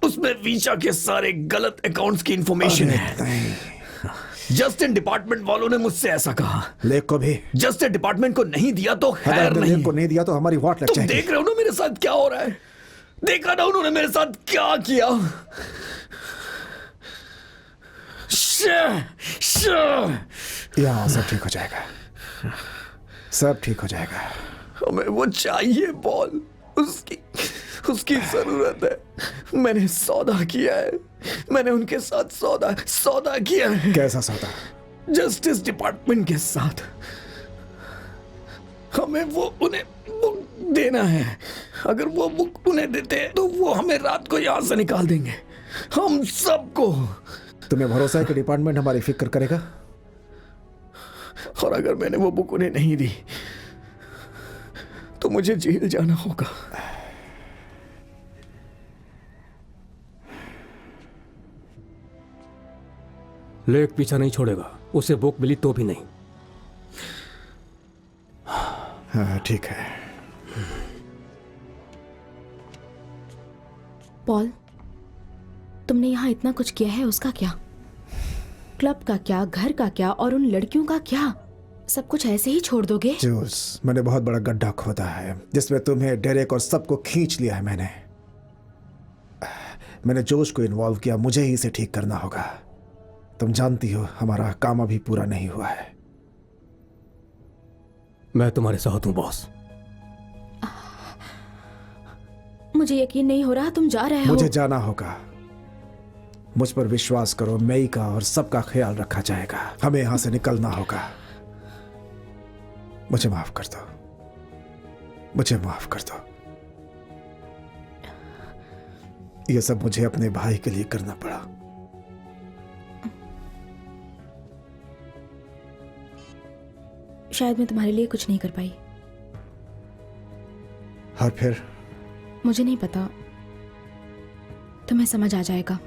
उसमें वीजा के सारे गलत अकाउंट्स की इंफॉर्मेशन है। जस्टिस डिपार्टमेंट वालों ने मुझसे ऐसा कहा। लेक को भी? जस्टिस डिपार्टमेंट को नहीं दिया तो अगर खैर हमने नहीं। लेक को नहीं दिया तो हमारी वाट लग तुम जाएगी। देख रहे हो ना मेरे साथ क्या हो रहा है? देखा ना उन्होंने मेरे साथ क्या किया? यहाँ सब ठीक हो जाएगा, सब ठीक हो जाएगा। हमें वो चाहिए बॉल, उसकी जरूरत है। मैंने सौदा किया है, मैंने उनके साथ सौदा किया है। कैसा सौदा? जस्टिस डिपार्टमेंट के साथ। हमें वो उन्हें बुक देना है। अगर वो बुक उन्हें देते हैं तो वो हमें रात को यहाँ से निकाल देंगे, हम सबको। तुम्हें भरोसा है कि डिपार्टमेंट हमारी फिक्र करेगा? और अगर मैंने वो बुक उन्हें नहीं दी तो मुझे जेल जाना होगा। लेक पीछा नहीं छोड़ेगा, उसे बुक मिली तो भी नहीं। हाँ ठीक है। पॉल, तुमने यहाँ इतना कुछ किया है, उसका क्या? क्लब का क्या, घर का क्या और उन लड़कियों का क्या? सब कुछ ऐसे ही छोड़ दोगे? जूस, मैंने बहुत बड़ा गड्ढा खोदा है जिसमें तुम्हें, डेरेक और सबको खींच लिया है। मैंने जोश को इन्वॉल्व किया, मुझे ही इसे ठीक करना होगा। तुम जानती हो हमारा काम अभी पूरा नहीं हुआ है। मैं तुम्हारे साथ हूं बॉस। मुझे यकीन नहीं हो रहा तुम जा रहे हो। मुझे जाना होगा। मुझ पर विश्वास करो, मई का और सबका ख्याल रखा जाएगा। हमें यहां से निकलना होगा। मुझे माफ कर दो, मुझे माफ कर दो। यह सब मुझे अपने भाई के लिए करना पड़ा। शायद मैं तुम्हारे लिए कुछ नहीं कर पाई। और फिर? मुझे नहीं पता, तुम्हें समझ आ जाएगा।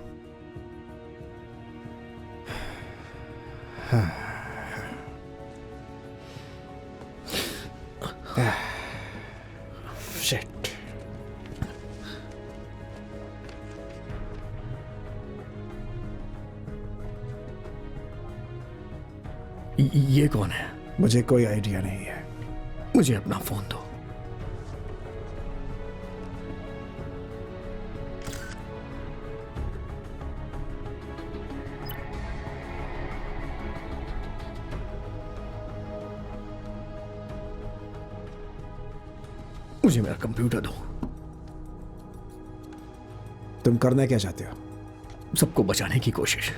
शिट। ये कौन है? मुझे कोई आइडिया नहीं है। मुझे अपना फोन दो। मुझे मेरा कंप्यूटर दो। तुम करना क्या चाहते हो? सबको बचाने की कोशिश।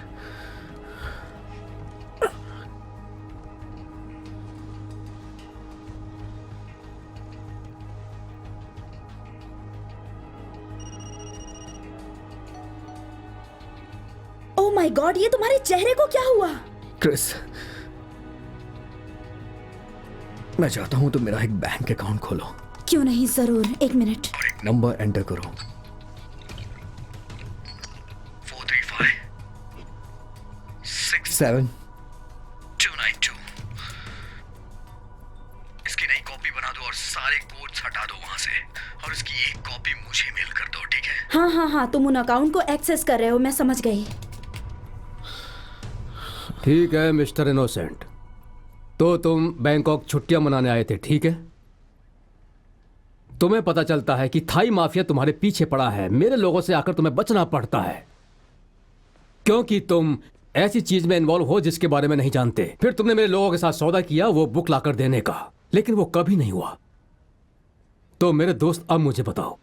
ओह माय गॉड, ये तुम्हारे चेहरे को क्या हुआ? क्रिस, मैं चाहता हूं तुम मेरा एक बैंक अकाउंट खोलो। क्यों नहीं, जरूर। एक मिनट। और एक नंबर एंटर करो। 435-67-292। इसकी नई कॉपी बना दो और सारे कोड्स हटा दो वहां से, और इसकी एक कॉपी मुझे मेल कर दो, ठीक है? हाँ हाँ हाँ, तुम उन अकाउंट को एक्सेस कर रहे हो, मैं समझ गई। ठीक है मिस्टर इनोसेंट, तो तुम बैंकॉक छुट्टियां मनाने आए थे, ठीक है? तुम्हें पता चलता है कि थाई माफिया तुम्हारे पीछे पड़ा है। मेरे लोगों से आकर तुम्हें बचना पड़ता है क्योंकि तुम ऐसी चीज में इन्वॉल्व हो जिसके बारे में नहीं जानते। फिर तुमने मेरे लोगों के साथ सौदा किया वो बुक लाकर देने का, लेकिन वो कभी नहीं हुआ। तो मेरे दोस्त, अब मुझे बताओ,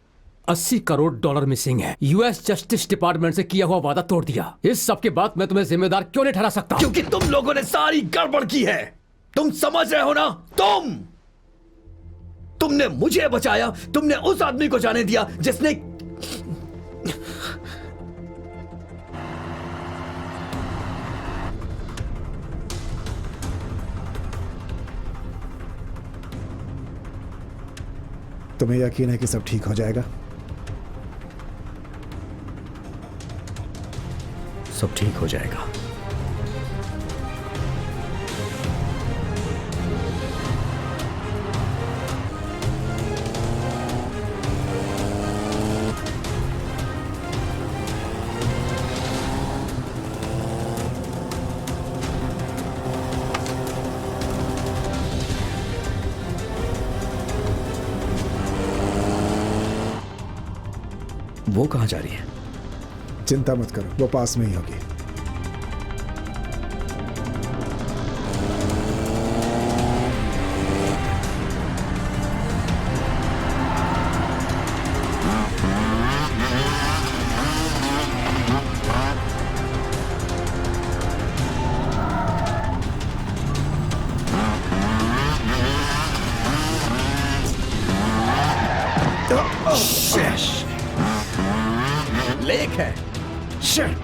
80 करोड़ डॉलर मिसिंग है। यूएस जस्टिस डिपार्टमेंट से किया हुआ वादा तोड़ दिया। इस सब के बाद मैं तुम्हें जिम्मेदार क्यों नहीं ठहरा सकता? क्योंकि तुम लोगों ने सारी गड़बड़ की है। तुम समझ रहे हो ना? तुमने मुझे बचाया, तुमने उस आदमी को जाने दिया जिसने तुम्हें यकीन है कि सब ठीक हो जाएगा? सब ठीक हो जाएगा। वो कहाँ जा रही है? चिंता मत करो, वो पास में ही होगी। लेक है। शिट।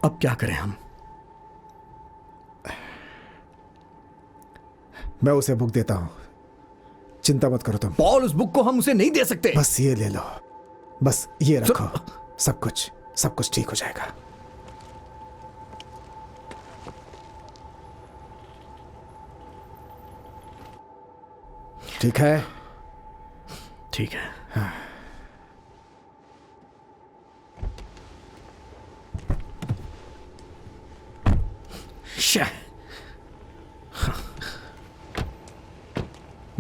अब क्या करें हम? मैं उसे बुक देता हूं, चिंता मत करो तुम। पॉल, उस बुक को हम उसे नहीं दे सकते। बस ये ले लो, बस ये रखो। सब कुछ ठीक हो जाएगा। ठीक है? ठीक है। शे।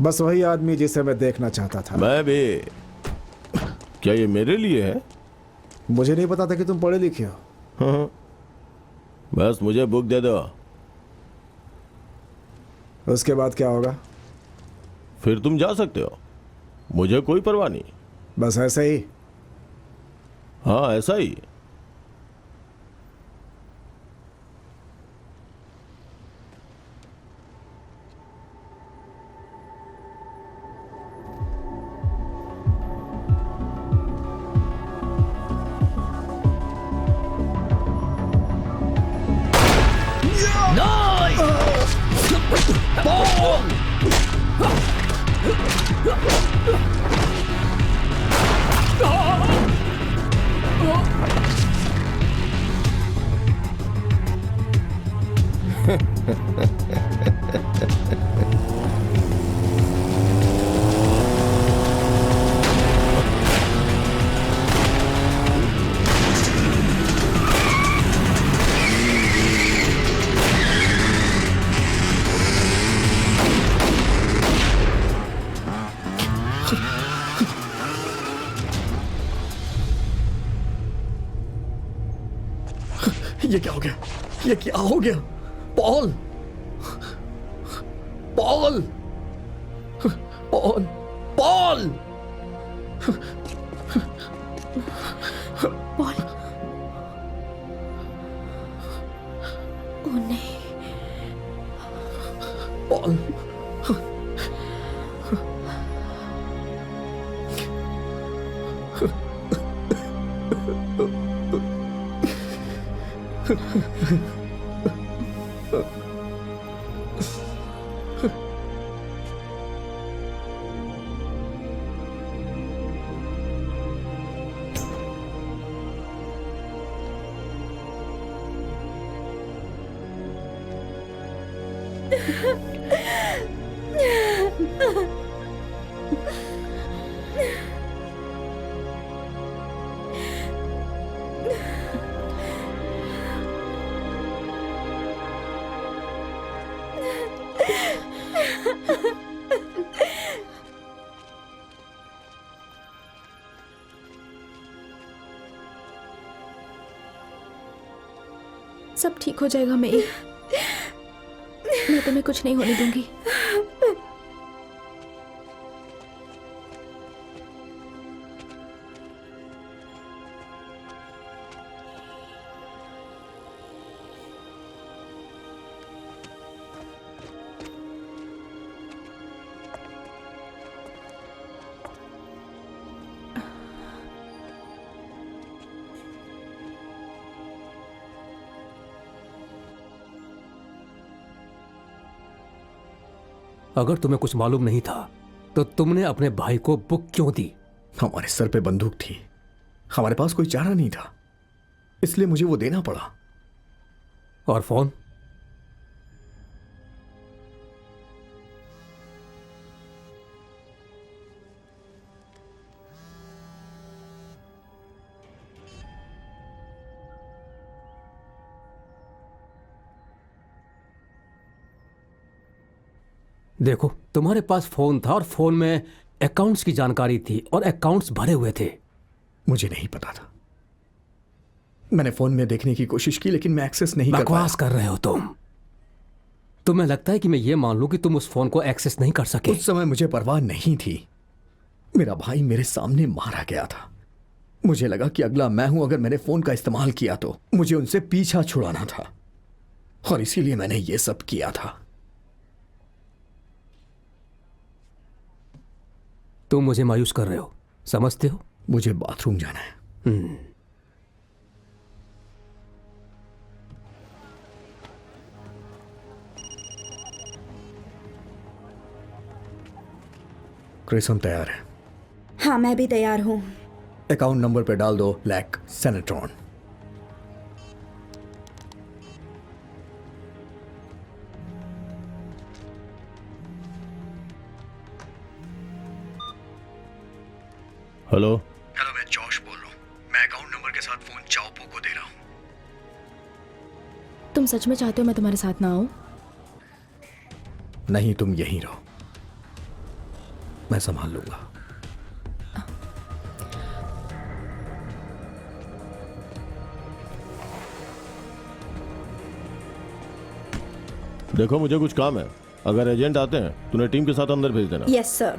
बस वही आदमी जिसे मैं देखना चाहता था। मैं भी। क्या ये मेरे लिए है? मुझे नहीं पता था कि तुम पढ़े लिखे हो। हाँ। बस मुझे बुक दे दो। उसके बाद क्या होगा? फिर तुम जा सकते हो, मुझे कोई परवाह नहीं। बस ऐसे ही? हाँ, ऐसा ही। ये क्या हो गया? ये क्या हो गया? Paul, Paul, Paul, Paul, Paul. Oh नहीं। पॉल। सब ठीक हो जाएगा मैं तुम्हें कुछ नहीं होने दूंगी। अगर तुम्हें कुछ मालूम नहीं था तो तुमने अपने भाई को बुक क्यों दी? हमारे सर पे बंदूक थी, हमारे पास कोई चारा नहीं था। इसलिए मुझे वो देना पड़ा। और फोन? देखो, तुम्हारे पास फोन था और फोन में अकाउंट्स की जानकारी थी और अकाउंट्स भरे हुए थे। मुझे नहीं पता था। मैंने फोन में देखने की कोशिश की लेकिन मैं एक्सेस नहीं कर पाया। बकवास कर रहे हो तुम। तुम्हें लगता है कि मैं ये मान लूं कि तुम उस फोन को एक्सेस नहीं कर सके? उस समय मुझे परवाह नहीं थी। मेरा भाई मेरे सामने मारा गया था। मुझे लगा कि अगला मैं हूं। अगर मैंने फोन का इस्तेमाल किया तो मुझे उनसे पीछा छुड़ाना था और इसीलिए मैंने ये सब किया था। तुम मुझे मायूस कर रहे हो, समझते हो? मुझे बाथरूम जाना है। क्रिस, हम तैयार हैं। हाँ, मैं भी तैयार हूँ। अकाउंट नंबर पे डाल दो ब्लैक सेनेट्रॉन। हेलो। हेलो, मैं जॉश बोल रहा हूँ। मैं अकाउंट नंबर के साथ फोन चाओपो को दे रहा हूँ। तुम सच में चाहते हो मैं तुम्हारे साथ ना आऊं? नहीं, तुम यहीं रहो, मैं संभाल लूंगा। देखो, मुझे कुछ काम है। अगर एजेंट आते हैं तो उन्हें टीम के साथ अंदर भेज देना। Yes sir.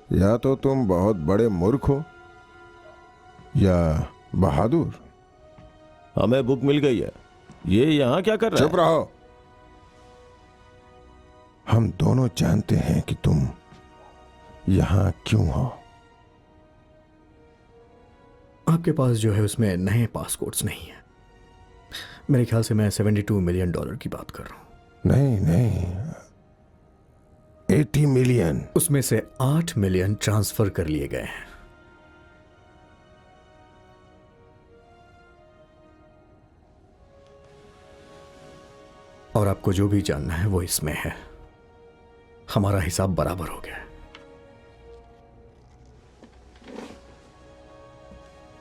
या तो तुम बहुत बड़े मूर्ख हो या बहादुर। हमें बुक मिल गई है। ये यहाँ क्या कर रहा है? चुप रहो। हम दोनों जानते हैं कि तुम यहां क्यों हो। आपके पास जो है उसमें नए पासपोर्ट्स नहीं है। मेरे ख्याल से मैं $72 मिलियन की बात कर रहा हूं। नहीं नहीं, 80 मिलियन। उसमें से 8 मिलियन ट्रांसफर कर लिए गए हैं। और आपको जो भी जानना है वो इसमें है। हमारा हिसाब बराबर हो गया है।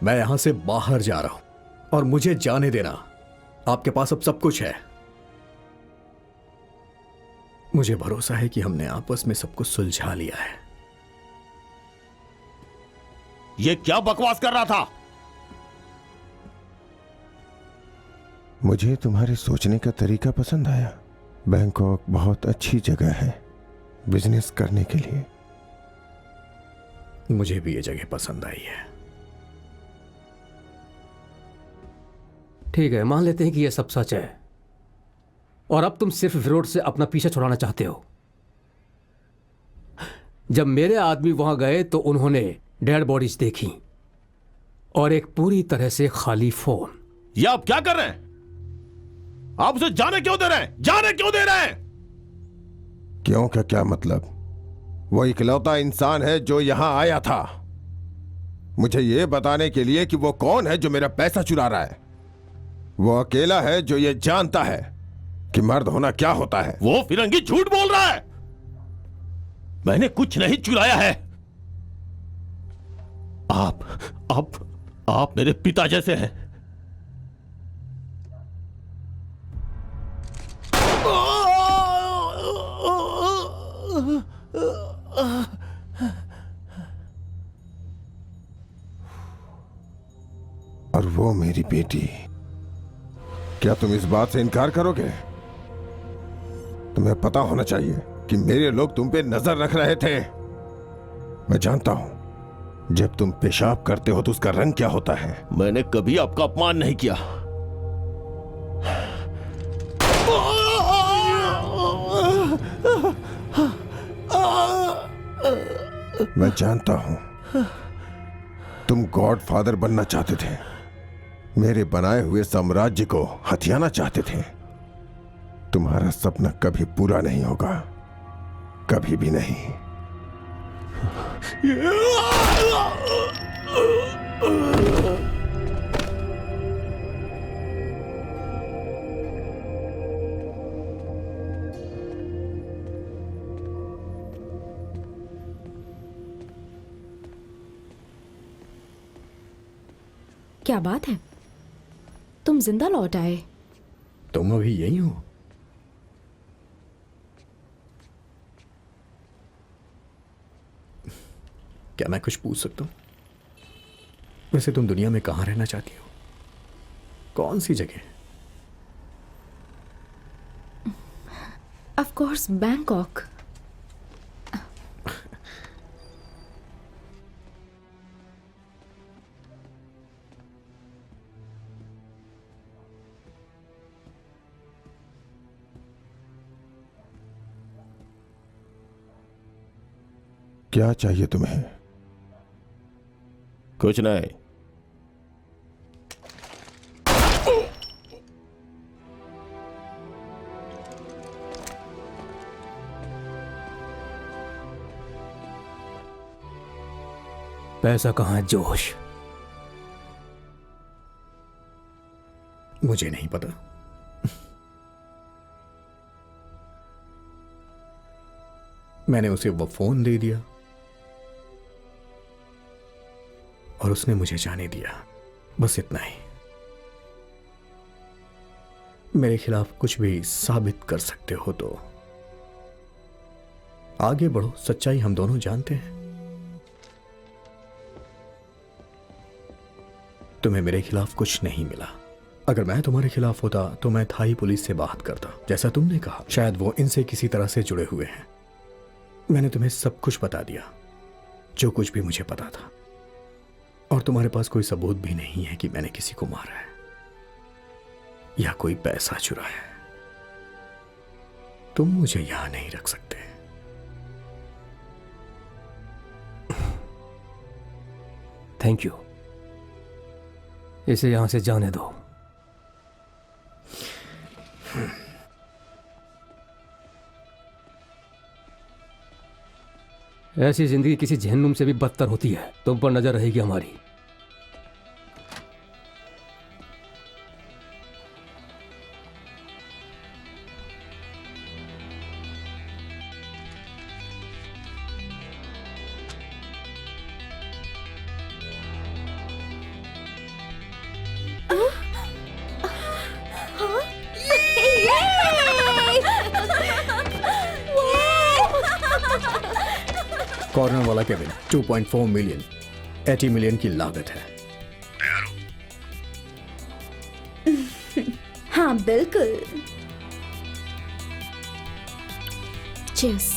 मैं यहां से बाहर जा रहा हूं और मुझे जाने देना। आपके पास अब सब कुछ है। मुझे भरोसा है कि हमने आपस में सब कुछ सुलझा लिया है। ये क्या बकवास कर रहा था? मुझे तुम्हारे सोचने का तरीका पसंद आया। बैंकॉक बहुत अच्छी जगह है बिजनेस करने के लिए। मुझे भी ये जगह पसंद आई है। ठीक है, मान लेते हैं कि यह सब सच है और अब तुम सिर्फ विरोध से अपना पीछा छुड़ाना चाहते हो। जब मेरे आदमी वहां गए तो उन्होंने डेड बॉडीज देखी और एक पूरी तरह से खाली फोन। ये आप क्या कर रहे हैं? आप उसे जाने क्यों दे रहे हैं? जाने क्यों दे रहे हैं? क्यों का क्या मतलब? वो इकलौता इंसान है जो यहां आया था मुझे यह बताने के लिए कि वो कौन है जो मेरा पैसा चुरा रहा है। वो अकेला है जो ये जानता है कि मर्द होना क्या होता है। वो फिरंगी झूठ बोल रहा है। मैंने कुछ नहीं चुराया है। आप मेरे पिता जैसे हैं। और वो मेरी बेटी। क्या तुम इस बात से इनकार करोगे? तुम्हें पता होना चाहिए कि मेरे लोग तुम पे नजर रख रहे थे। मैं जानता हूं जब तुम पेशाब करते हो तो उसका रंग क्या होता है। मैंने कभी आपका अपमान नहीं किया। मैं जानता हूं तुम गॉडफादर बनना चाहते थे मेरे बनाए हुए साम्राज्य को हथियाना चाहते थे। तुम्हारा सपना कभी पूरा नहीं होगा, कभी भी नहीं। क्या बात है, तुम जिंदा लौट आए? तुम अभी यही हो? क्या मैं कुछ पूछ सकता हूं? वैसे तुम दुनिया में कहां रहना चाहती हो? कौन सी जगह? Of course Bangkok. क्या चाहिए तुम्हें? कुछ नहीं। पैसा कहाँ है जोश? मुझे नहीं पता। मैंने उसे वो फोन दे दिया और उसने मुझे जाने दिया, बस इतना ही। मेरे खिलाफ कुछ भी साबित कर सकते हो तो आगे बढ़ो, सच्चाई हम दोनों जानते हैं। तुम्हें मेरे खिलाफ कुछ नहीं मिला। अगर मैं तुम्हारे खिलाफ होता तो मैं थाई पुलिस से बात करता, जैसा तुमने कहा। शायद वो इनसे किसी तरह से जुड़े हुए हैं। मैंने तुम्हें सब कुछ बता दिया, जो कुछ भी मुझे पता था, और तुम्हारे पास कोई सबूत भी नहीं है कि मैंने किसी को मारा है या कोई पैसा चुराया है। तुम मुझे यहां नहीं रख सकते। Thank you. इसे यहां से जाने दो। ऐसी जिंदगी किसी जहन्नुम से भी बदतर होती है। तुम पर नजर रहेगी हमारी। कॉर्नर वाला केबिन 2.4 मिलियन, 80 मिलियन की लागत है। हाँ बिल्कुल। चीयर्स।